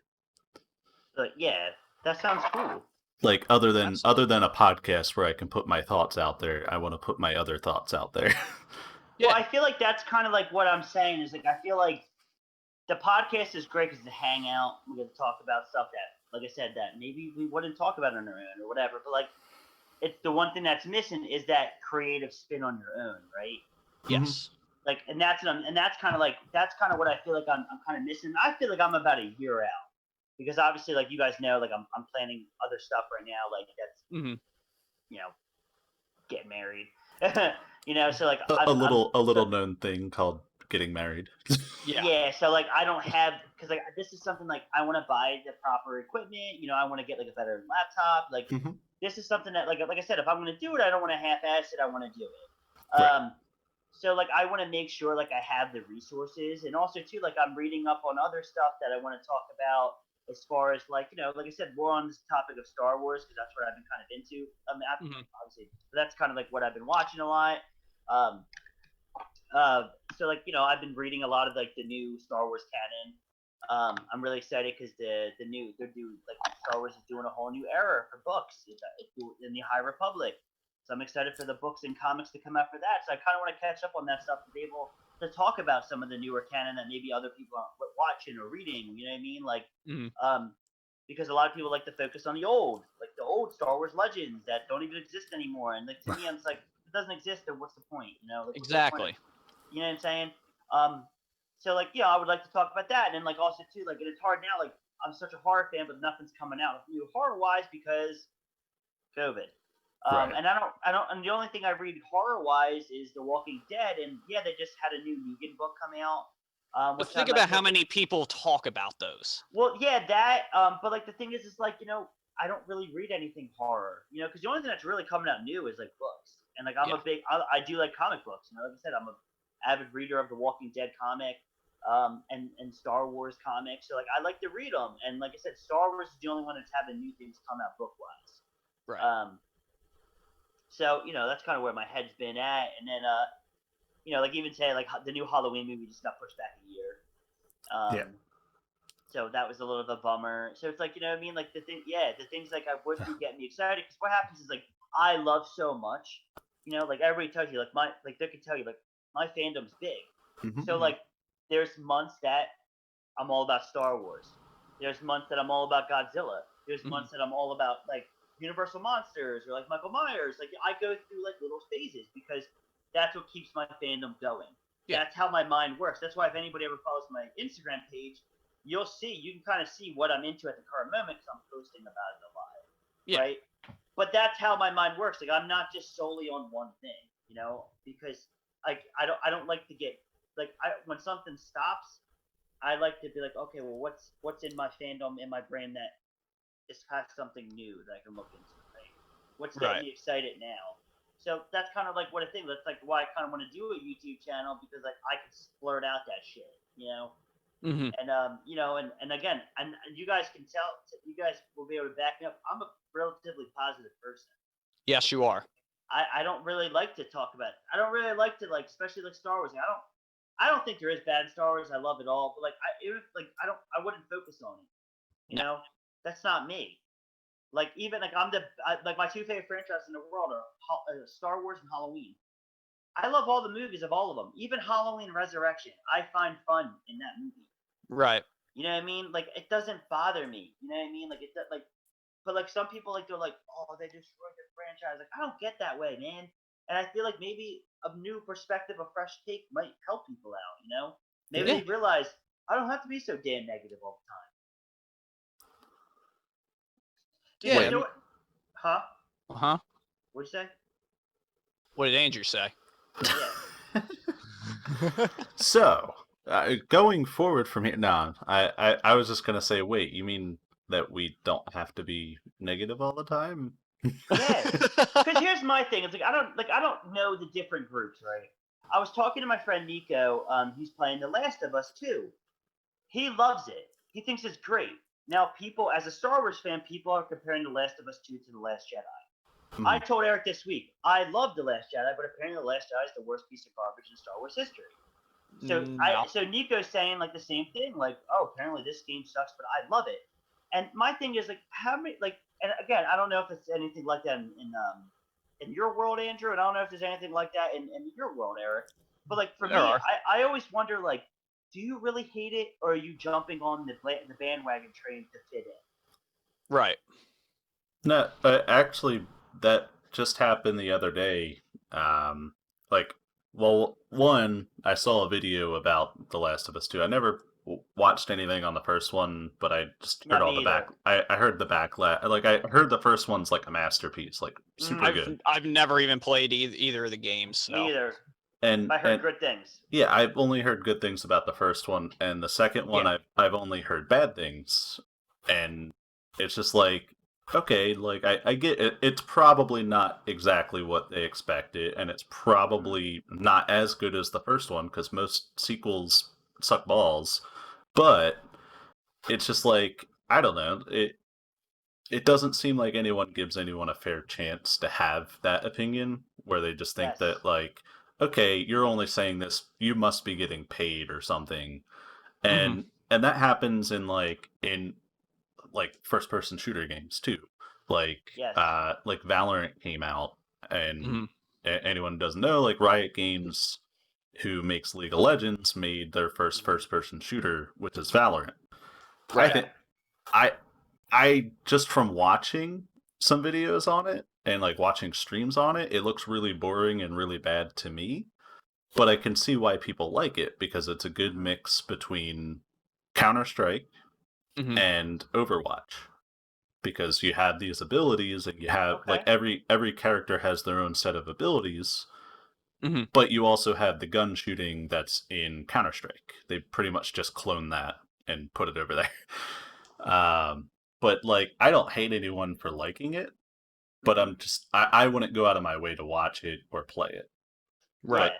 But yeah, that sounds cool. Like other than a podcast where I can put my thoughts out there, I want to put my other thoughts out there. Well, I feel like that's kind of like what I'm saying is like I feel like the podcast is great because it's a hangout. We get to talk about stuff that, like I said, that maybe we wouldn't talk about on our own or whatever. But like, it's the one thing that's missing is that creative spin on your own, right? Yes. like, and that's kind of what I feel like I'm kind of missing. I feel like I'm about a year out because obviously, like you guys know, like I'm planning other stuff right now, like that's you know, get married, you know. So like a little known thing called getting married. Yeah, so like I don't have because like this is something like I want to buy the proper equipment. You know, I want to get like a better laptop. Like this is something that like I said, if I'm going to do it, I don't want to half-ass it. I want to do it. Right. So like I want to make sure like I have the resources, and also too like I'm reading up on other stuff that I want to talk about as far as like, you know, like I said, we're on this topic of Star Wars because that's what I've been kind of into. Obviously, that's kind of like what I've been watching a lot. So like, you know, I've been reading a lot of like the new Star Wars canon. I'm really excited because like Star Wars is doing a whole new era for books in the High Republic. So I'm excited for the books and comics to come out for that. So I kind of want to catch up on that stuff to be able to talk about some of the newer canon that maybe other people aren't watching or reading. You know what I mean? Like, because a lot of people like to focus on the old Star Wars legends that don't even exist anymore. And like to me, I'm just like, if it doesn't exist, then what's the point? You know? Like, Exactly. You know what I'm saying? So like, yeah, I would like to talk about that, and then like also too, like, and it's hard now. Like, I'm such a horror fan, but nothing's coming out new horror wise because COVID. Right. And and the only thing I read horror wise is The Walking Dead, and yeah, they just had a new Negan book come out. But think about how many people talk about those. Well, yeah, that. But like the thing is like, you know, I don't really read anything horror, you know, because the only thing that's really coming out new is like books, and like I'm a big, I do like comic books, you know, like I said, I'm a avid reader of the Walking Dead comic, and Star Wars comics. So like I like to read them, and like I said, Star Wars is the only one that's having new things come out book wise. Right. So you know that's kind of where my head's been at, and then you know, like even say like the new Halloween movie just got pushed back a year. So that was a little of a bummer. So it's like, you know what I mean, like the things like I would be getting me excited because what happens is like I love so much, you know, like everybody tells you like they can tell you like my fandom's big. So like there's months that I'm all about Star Wars. There's months that I'm all about Godzilla. There's months that I'm all about like Universal Monsters or like Michael Myers. Like I go through like little phases because that's what keeps my fandom going. Yeah. That's how my mind works. That's why if anybody ever follows my Instagram page, you can kind of see what I'm into at the current moment because I'm posting about it a lot. Yeah. Right? But that's how my mind works. Like I'm not just solely on one thing, you know, because like I don't like to get like when something stops, I like to be like, okay, well what's in my fandom, in my brain that is has something new that I can look into, right? What's getting me excited now? So that's kind of like what I think. That's like why I kind of want to do a YouTube channel because like I can blurt out that shit, you know. And you know, and again, and you guys can tell, you guys will be able to back me up. I'm a relatively positive person. Yes, you are. I don't really like to talk about it. I don't really like to like, especially like Star Wars. I don't think there is bad in Star Wars. I love it all, but like I wouldn't focus on it. You know, that's not me. Like even like like my two favorite franchises in the world are Star Wars and Halloween. I love all the movies of all of them. Even Halloween Resurrection, I find fun in that movie. Right. You know what I mean? Like it doesn't bother me. You know what I mean? Like but like some people like they're like, oh, they destroyed the franchise. Like I don't get that way, man. And I feel like maybe a new perspective, a fresh take might help people out. You know? Maybe they realize I don't have to be so damn negative all the time. Yeah. You know what? Huh? What'd you say? What did Andrew say? Yeah. So, going forward from here, no, I was just gonna say, wait, you mean that we don't have to be negative all the time? Yeah, because here's my thing. It's like I don't know the different groups, right? I was talking to my friend Nico. He's playing The Last of Us 2. He loves it. He thinks it's great. Now, people, as a Star Wars fan, people are comparing The Last of Us 2 to The Last Jedi. I told Eric this week, I love The Last Jedi, but apparently The Last Jedi is the worst piece of garbage in Star Wars history. So Nico's saying like the same thing, like, oh, apparently this game sucks, but I love it. And my thing is like, how many like, and again, I don't know if it's anything like that in your world, Andrew, and I don't know if there's anything like that in your world, Eric. But like for me, I always wonder like, do you really hate it, or are you jumping on the bandwagon train to fit in? Right. No, actually, that just happened the other day. Like Well, one, I saw a video about The Last of Us 2. I never watched anything on the first one, but I just heard Not all me the back. I heard the backlash. Like I heard the first one's like a masterpiece, like super good. I've never even played either of the games. So. Me either. And I heard good things. yeah, I've only heard good things about the first one, and the second one I've only heard bad things, and it's just like, okay, like I get it. It's probably not exactly what they expected, and it's probably not as good as the first one because most sequels suck balls. But it's just like, I don't know. It doesn't seem like anyone gives anyone a fair chance to have that opinion where they just think that like, okay, you're only saying this, you must be getting paid or something. And that happens in first person shooter games too. Like like Valorant came out, and anyone who doesn't know, like Riot Games, who makes League of Legends, made their first person shooter, which is Valorant. Right. I just from watching some videos on it and like watching streams on it, it looks really boring and really bad to me. But I can see why people like it because it's a good mix between Counter-Strike and Overwatch. Because you have these abilities and you have like every character has their own set of abilities. But you also have the gun shooting that's in Counter-Strike. They pretty much just clone that and put it over there. But like, I don't hate anyone for liking it, but I wouldn't go out of my way to watch it or play it. Right.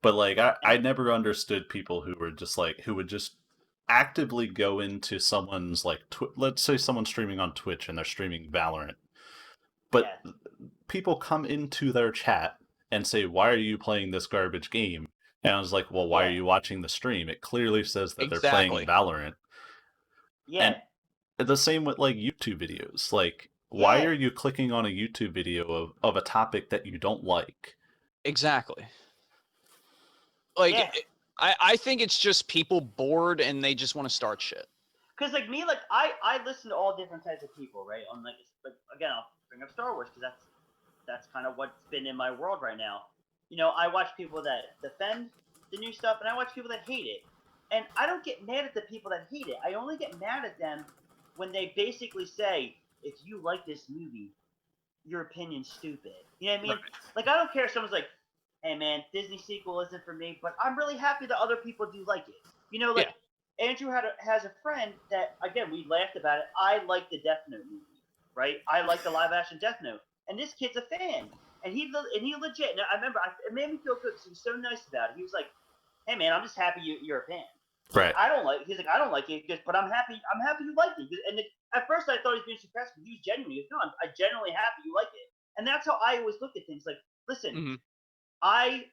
But like, I never understood people who were just like, who would just actively go into someone's like, let's say someone's streaming on Twitch and they're streaming Valorant. But people come into their chat and say, why are you playing this garbage game? And I was like, well, why are you watching the stream? It clearly says that they're playing Valorant. Yeah. And the same with like YouTube videos. Like, why are you clicking on a YouTube video of a topic that you don't like? Exactly. Like, I think it's just people bored and they just want to start shit. Because like me, like I listen to all different types of people, right? On like again, I'll bring up Star Wars because that's kind of what's been in my world right now. You know, I watch people that defend the new stuff, and I watch people that hate it. And I don't get mad at the people that hate it. I only get mad at them when they basically say, if you like this movie, your opinion's stupid. You know what I mean? Right. Like, I don't care if someone's like, hey, man, Disney sequel isn't for me, but I'm really happy that other people do like it. You know, like, Andrew has a friend that, again, we laughed about it. I like the Death Note movie, right? I like the live-action Death Note. And this kid's a fan. And he legit, I remember, it made me feel good because he was so nice about it. He was like, hey, man, I'm just happy you're a fan. Right. He's like, I don't like it, but I'm happy you like it. And at first I thought he was being sarcastic, but he was genuine. He goes, no, I'm genuinely happy you like it. And that's how I always look at things. Like, listen, I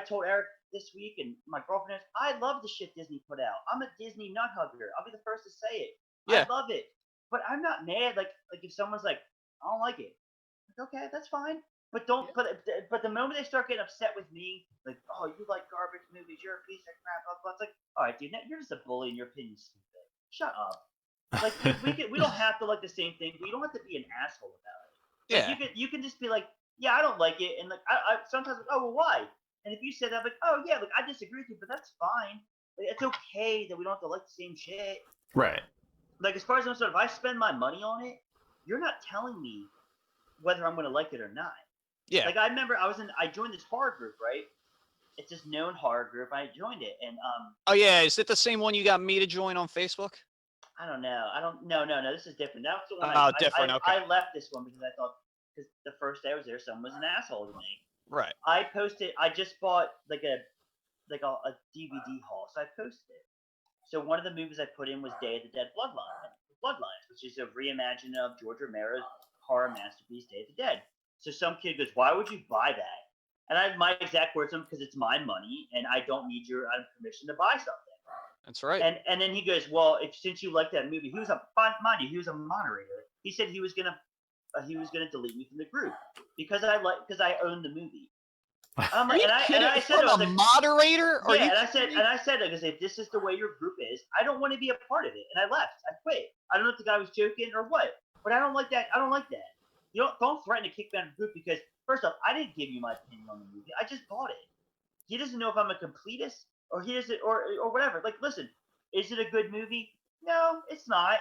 told Eric this week and my girlfriend, I love the shit Disney put out. I'm a Disney nut hugger. I'll be the first to say it. Yeah. I love it. But I'm not mad. Like if someone's like, I don't like it. Like, okay, that's fine. But but the moment they start getting upset with me, like, oh, you like garbage movies, you're a piece of crap, blah, blah, it's like, all right, dude, you're just a bully and your opinion's stupid. Shut up. Like, we don't have to like the same thing. We don't have to be an asshole about it. Yeah. Like, you can just be like, yeah, I don't like it, and like I sometimes like, oh, well, why? And if you said that, like, oh yeah, like I disagree with you, but that's fine. Like, it's okay that we don't have to like the same shit. Right. Like, as far as I'm concerned, if I spend my money on it, you're not telling me whether I'm going to like it or not. Yeah. Like, I remember I joined this horror group, right? It's this known horror group. I joined it, and Oh yeah, is it the same one you got me to join on Facebook? I don't know. No. This is different. That's the one. Different. Okay. I left this one because I thought because the first day I was there, someone was an asshole to me. Right. I just bought like a DVD haul, so I posted it. So one of the movies I put in was Day of the Dead Bloodlines, which is a reimagining of George Romero's horror masterpiece, Day of the Dead. So some kid goes, why would you buy that? And my exact words to him, because it's my money, and I don't need your permission to buy something. That's right. And then he goes, well, since you like that movie, he was a moderator. He said he was gonna delete me from the group because I own the movie. And I said, I'm a moderator. Yeah, and I said, because if this is the way your group is, I don't want to be a part of it, and I left. I quit. I don't know if the guy was joking or what, but I don't like that. You don't threaten to kick me out of the group because First off, I didn't give you my opinion on the movie. I just bought it. He doesn't know if I'm a completist or he doesn't or whatever. Like, listen, is it a good movie? No, it's not.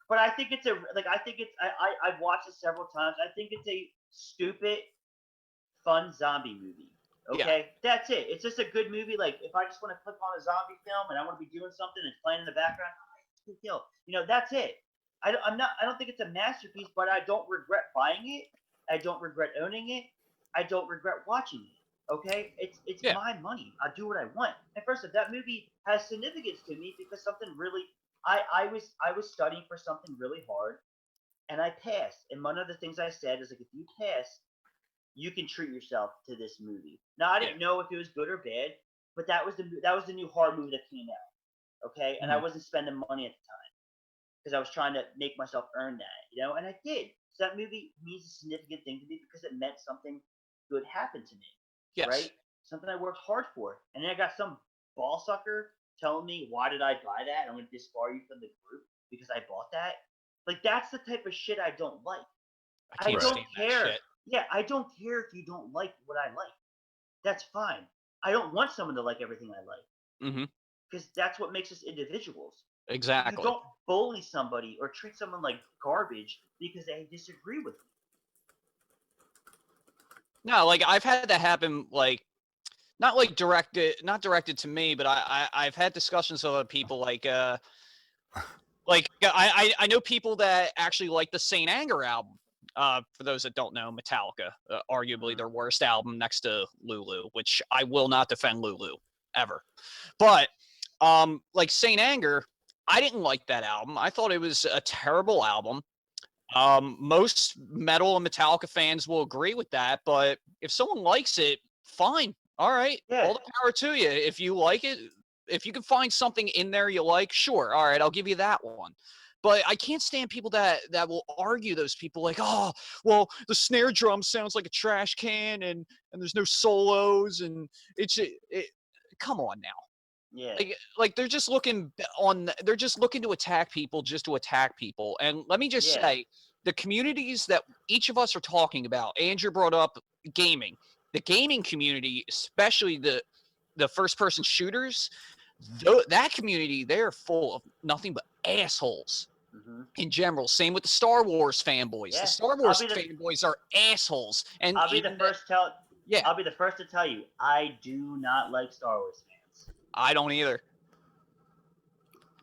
But I think it's I've watched it several times. I think it's a stupid, fun zombie movie. Okay, That's it. It's just a good movie. Like, if I just want to click on a zombie film and I want to be doing something and it's playing in the background, it's a good deal. That's it. I don't think it's a masterpiece, but I don't regret buying it. I don't regret owning it. I don't regret watching it. Okay, it's my money. I do what I want. And first of all, that movie has significance to me because something really. I was studying for something really hard, and I passed. And one of the things I said is like, if you pass, you can treat yourself to this movie. Now I didn't know if it was good or bad, but that was the new horror movie that came out. Okay, and I wasn't spending money at the time because I was trying to make myself earn that, and I did. So that movie means a significant thing to me because it meant something good happened to me. Yes. Right? Something I worked hard for. And then I got some ball sucker telling me, why did I buy that? I'm going to disbar you from the group because I bought that. Like, that's the type of shit I don't like. I don't care. Yeah, I don't care if you don't like what I like. That's fine. I don't want someone to like everything I like. Mm-hmm. Because that's what makes us individuals. Exactly. You don't bully somebody or treat someone like garbage because they disagree with you. No, like, I've had that happen, like, not directed to me, but I've had discussions with other people, like I know people that actually like the Saint Anger album. For those that don't know, Metallica, arguably their worst album next to Lulu, which I will not defend Lulu ever. But like Saint Anger, I didn't like that album. I thought it was a terrible album. Most metal and Metallica fans will agree with that, but if someone likes it, fine. All right. Yeah. All the power to you. If you like it, if you can find something in there you like, sure. All right, I'll give you that one. But I can't stand people that will argue those people like, oh, well, the snare drum sounds like a trash can and there's no solos and come on now. Yeah. Like they're just looking to attack people just to attack people. And let me just say, the communities that each of us are talking about, Andrew brought up gaming. The gaming community, especially the first person shooters, that community, they're full of nothing but assholes. Mm-hmm. In general. Same with the Star Wars fanboys. Yeah. The Star Wars fanboys are assholes. And I'll be the first to tell you, I do not like Star Wars fans. I don't either.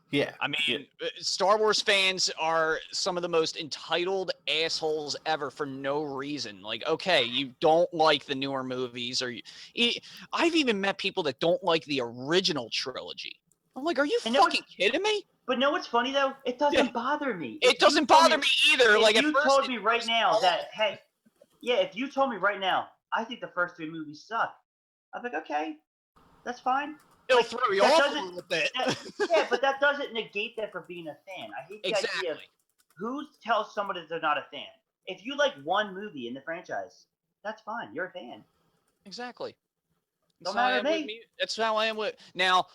Yeah. I mean, Star Wars fans are some of the most entitled assholes ever for no reason. Like, okay, you don't like the newer movies, or I've even met people that don't like the original trilogy. I'm like, are you fucking kidding me? But know what's funny though? It doesn't bother me. It doesn't bother me either. Like, if you told me right now that, hey, if you told me right now, I think the first three movies suck, I'd be like, okay, that's fine. It'll throw you off a little bit. Yeah, but that doesn't negate them for being a fan. I hate the idea of who tells someone that they're not a fan. If you like one movie in the franchise, that's fine. You're a fan. Exactly. Don't matter to me. That's how I am with now.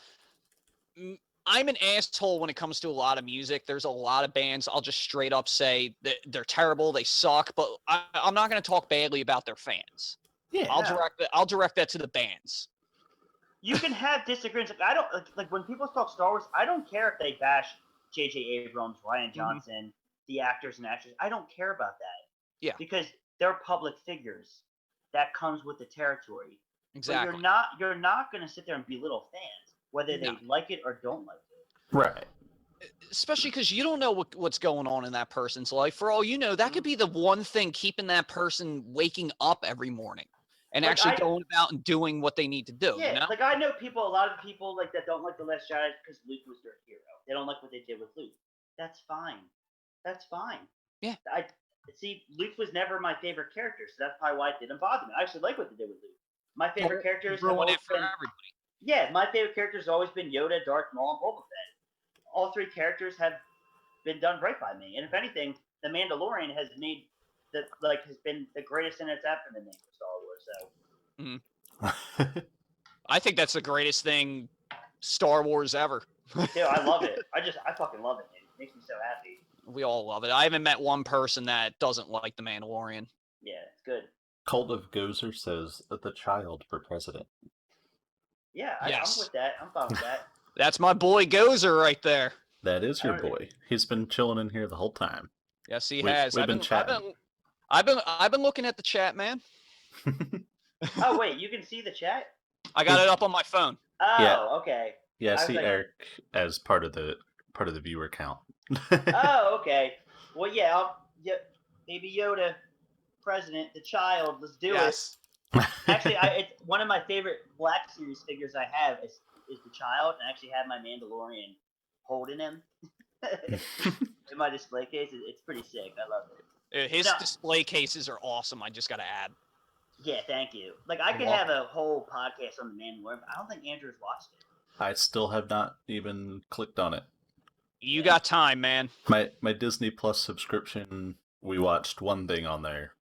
I'm an asshole when it comes to a lot of music. There's a lot of bands I'll just straight up say that they're terrible, they suck, but I'm not going to talk badly about their fans. Yeah. I'll direct that to the bands. You can have disagreements. Like, I don't like when people talk Star Wars. I don't care if they bash J.J. Abrams, Rian Johnson, the actors and actresses. I don't care about that. Yeah. Because they're public figures. That comes with the territory. Exactly. But you're not going to sit there and belittle fans, whether they like it or don't like it. Right. Especially because you don't know what's going on in that person's life. For all you know, that could be the one thing keeping that person waking up every morning and actually going about and doing what they need to do. Yeah, you know? like I know a lot of people like that don't like The Last Jedi because Luke was their hero. They don't like what they did with Luke. That's fine. Yeah. Luke was never my favorite character, so that's probably why it didn't bother me. I actually like what they did with Luke. My favorite characters have always been everybody. Yeah, my favorite characters have always been Yoda, Darth Maul, and Boba Fett. All three characters have been done right by me, and if anything, The Mandalorian has been the greatest thing that's happened to me for Star Wars. So, I think that's the greatest thing Star Wars ever. Yeah, I love it. I fucking love it, man. It makes me so happy. We all love it. I haven't met one person that doesn't like The Mandalorian. Yeah, it's good. Cult of Gozer says the child for president. Yeah, Yes. I'm with that. I'm fine with that. That's my boy Gozer right there. That is your boy. He's been chilling in here the whole time. Yes, he has. We've been chatting. I've been looking at the chat, man. Oh wait, you can see the chat? I got it up on my phone. Oh, Yeah. okay. Yeah, I was see like- Eric as part of the viewer count. Oh, okay. Well, yeah, Baby Yoda, president, the child. Let's do Yes. it. Actually, it's one of my favorite Black Series figures I have is the child. And I actually have my Mandalorian holding him in my display case. It's pretty sick. I love it. His No. display cases are awesome. I just got to add. Yeah, thank you. Like I could have a whole podcast on the Mandalorian, but I don't think Andrew's watched it. I still have not even clicked on it. You got time, man. My Disney Plus subscription, we watched one thing on there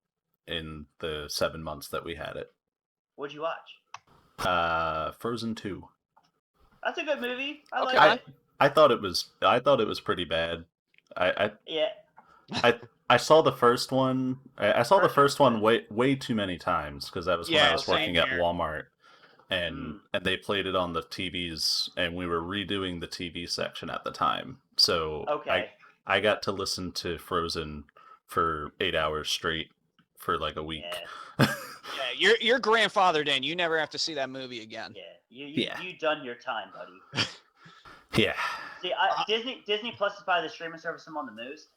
in the 7 months that we had it. What'd you watch? Frozen 2. That's a good movie. I Okay. like it. I thought it was pretty bad. Yeah. I saw the first one. I saw the first one way too many times because that was when I was same working at here. Walmart, and they played it on the TVs, and we were redoing the TV section at the time. So Okay. I got to listen to Frozen for 8 hours straight for like a week. Yeah. Yeah, you're grandfathered in. You never have to see that movie again. Yeah. You done your time, buddy. Yeah. See, Disney Plus is probably the streaming service I'm on the most.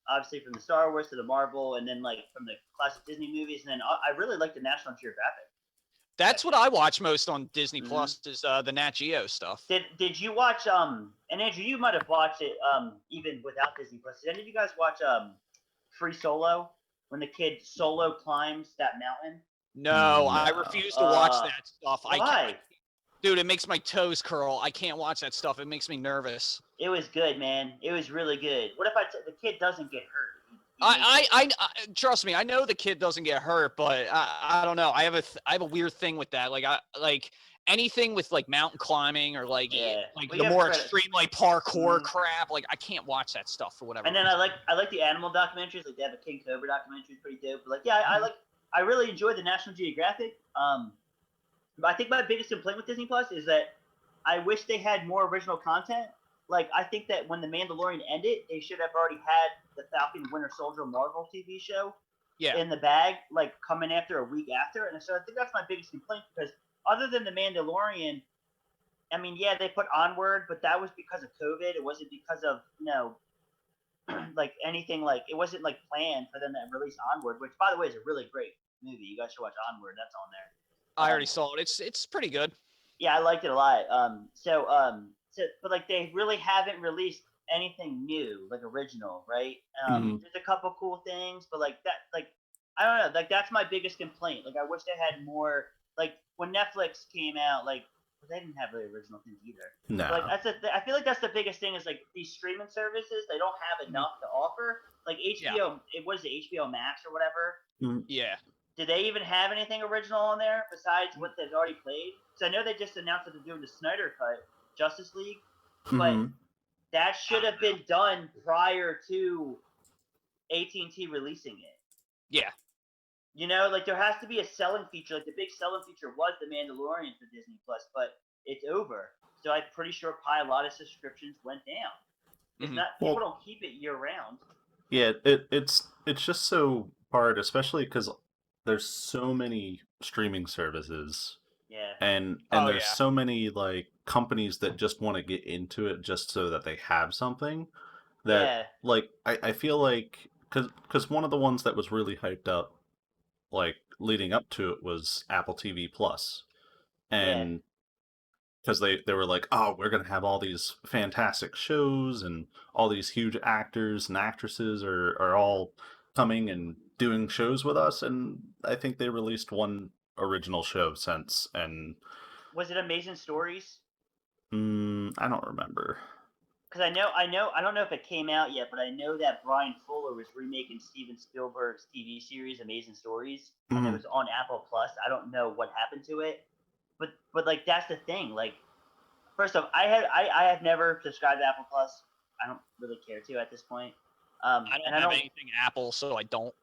Obviously from the Star Wars to the Marvel, and then like from the classic Disney movies, and then I really like the National Geographic. That's what I watch most on Disney Mhm. Plus is the Nat Geo stuff. Did you watch and Andrew, you might have watched it even without Disney Plus. Did any of you guys watch Free Solo, when the kid solo climbs that mountain? No, I No. refuse to watch that stuff. Why? Dude, it makes my toes curl. I can't watch that stuff. It makes me nervous. It was good, man. It was really good. What if the kid doesn't get hurt? I trust me. I know the kid doesn't get hurt, but I don't know. I have a weird thing with that. Like anything with like mountain climbing or like Yeah. like Well, the you have more credit. extreme like parkour Mhm. crap. Like I can't watch that stuff for whatever. And then reason. I like the animal documentaries. Like they have a King Cobra documentary, pretty dope. But like, yeah, I really enjoy the National Geographic. But I think my biggest complaint with Disney Plus is that I wish they had more original content. Like I think that when the Mandalorian ended, they should have already had the Falcon Winter Soldier Marvel TV show yeah. in the bag, like coming after a week after. And so I think that's my biggest complaint, because other than the Mandalorian, I mean, yeah, they put Onward, but that was because of COVID. It wasn't because of like anything, like it wasn't like planned for them to release Onward, which by the way is a really great movie. You guys should watch Onward. That's on there. I already saw it. It's pretty good. Yeah, I liked it a lot. But like they really haven't released anything new, like original, right? There's a couple cool things, but like that, like I don't know, like that's my biggest complaint. Like I wish they had more. Like when Netflix came out, like they didn't have really original things either. No. Like I feel like that's the biggest thing is like these streaming services, they don't have enough to offer. Like HBO, it was the HBO Max or whatever. Yeah. Did they even have anything original on there besides what they've already played? Because I know they just announced that they're doing the Snyder Cut Justice League, but that should have been done prior to AT&T releasing it. Yeah. You know, like there has to be a selling feature. Like the big selling feature was the Mandalorian for Disney Plus, but it's over. So I'm pretty sure probably a lot of subscriptions went down. It's not people don't keep it year round. Yeah, it's just so hard, especially because there's so many streaming services. Yeah. And there's so many like companies that just want to get into it just so that they have something that like I feel like because one of the ones that was really hyped up like leading up to it was Apple TV Plus, and because they were like, oh, we're gonna have all these fantastic shows and all these huge actors and actresses are all coming and doing shows with us, and I think they released one original show since. And was it Amazing Stories? I don't remember. Because I don't know if it came out yet, but I know that Brian Fuller was remaking Steven Spielberg's TV series Amazing Stories, and it was on Apple Plus. I don't know what happened to it, but like that's the thing. Like, first off, I have never subscribed to Apple Plus. I don't really care to at this point. I don't have anything Apple, so I don't.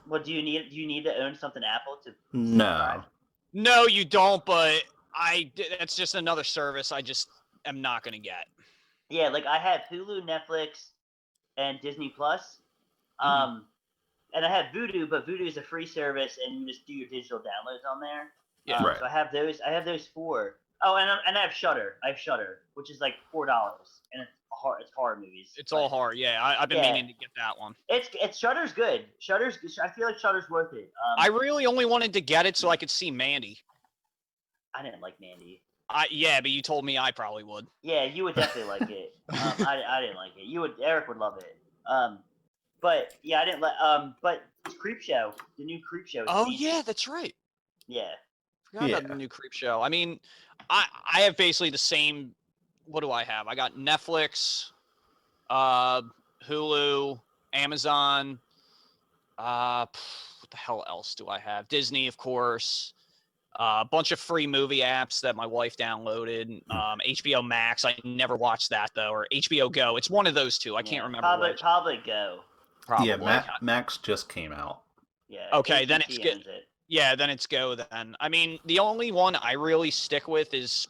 Well, do you need to own something Apple to No. subscribe? No, you don't. But that's just another service I just am not gonna get. Yeah, like I have Hulu, Netflix, and Disney Plus. Mhm. And I have Vudu, but Vudu is a free service, and you just do your digital downloads on there. Yeah. Right. So I have those 4. Oh, and I have Shudder. I have Shudder, which is like $4, and it's horror movies. It's all hard. Yeah, I've been meaning to get that one. It's Shudder's good. I feel like Shudder's worth it. I really only wanted to get it so I could see Mandy. I didn't like Mandy. Yeah, but you told me I probably would. Yeah, you would definitely like it. I didn't like it. Eric would love it. But yeah, I didn't like. But Creepshow, the new Creepshow. Oh yeah, that's right. Yeah. Forgot about the new Creepshow. I mean, I have basically the same. What do I have? I got Netflix, Hulu, Amazon. What the hell else do I have? Disney, of course. A bunch of free movie apps that my wife downloaded. HBO Max. I never watched that though, or HBO Go. It's one of those two. I can't remember. Probably Go. Probably. Yeah, Max just came out. Yeah. Okay, then it's AT&T good. Yeah, then it's Go then. I mean, the only one I really stick with is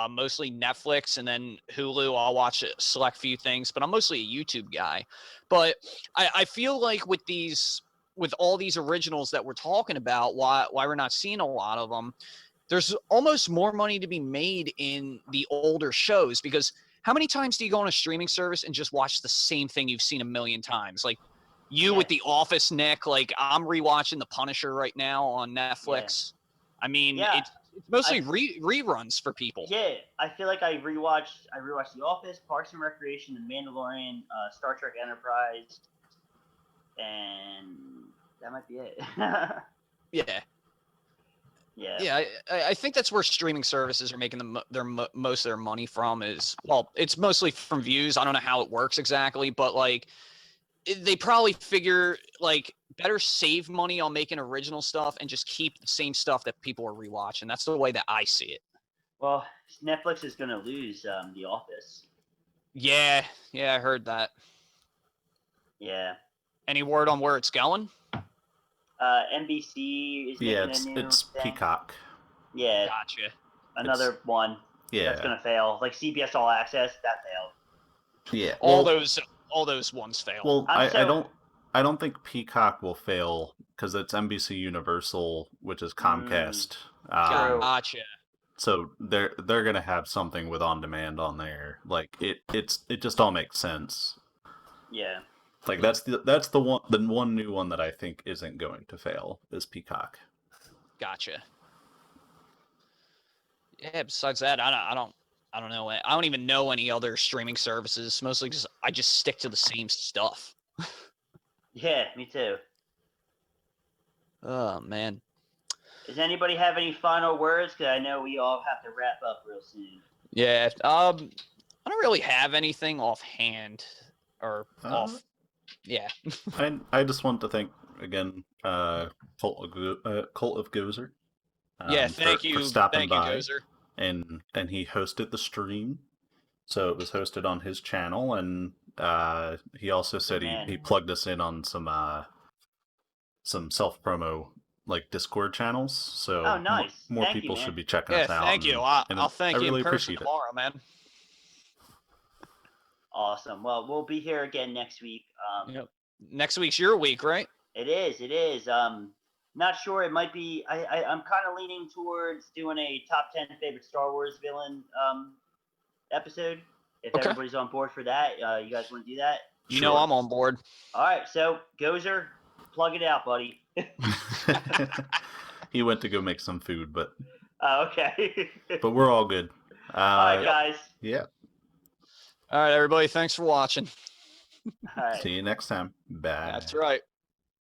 mostly Netflix, and then Hulu. I'll watch a select few things, but I'm mostly a YouTube guy. But I feel like with all these originals that we're talking about, why we're not seeing a lot of them, there's almost more money to be made in the older shows, because how many times do you go on a streaming service and just watch the same thing you've seen a million times? Like with The Office, Nick, like I'm rewatching The Punisher right now on Netflix. Yeah. I mean, it's mostly reruns for people. Yeah, I feel like I rewatched The Office, Parks and Recreation, The Mandalorian, Star Trek Enterprise, and that might be it. Yeah. Yeah, I think that's where streaming services are making most of their money from. It's mostly from views. I don't know how it works exactly, but like they probably figure like better save money on making original stuff and just keep the same stuff that people are rewatching. That's the way that I see it. Well, Netflix is going to lose The Office. Yeah, I heard that. Yeah. Any word on where it's going? NBC is making a new it's thing. Peacock. Yeah. Gotcha. Another one. Yeah. That's gonna fail. Like CBS All Access, that failed. Yeah. All those ones fail. Well, I don't think Peacock will fail because it's NBC Universal, which is Comcast. Gotcha. So they're gonna have something with on demand on there. Like it just all makes sense. Yeah. Like that's the one new one that I think isn't going to fail is Peacock. Gotcha. Yeah. Besides that, I don't know. I don't even know any other streaming services. Mostly because I just stick to the same stuff. Yeah, me too. Oh man. Does anybody have any final words? Because I know we all have to wrap up real soon. Yeah. I don't really have anything offhand or off. Yeah. I just want to thank again Cult of Gozer. Yeah, thank you for stopping by. Gozer. And he hosted the stream, so it was hosted on his channel, and he also said he plugged us in on some self promo like Discord channels. So nice. more thank people you, should be checking us out. Thank you. I'll thank you really in person appreciate tomorrow, man. Awesome. Well, we'll be here again next week. Yep. Next week's your week, right? It is. Not sure. It might be. I'm kind of leaning towards doing a top 10 favorite Star Wars villain episode. If everybody's on board for that, you guys want to do that? You know I'm on board. All right. So Gozer, plug it out, buddy. He went to go make some food, but okay. but we're all good. All right, guys. Yeah. All right, everybody. Thanks for watching. All right. See you next time. Bye. That's right.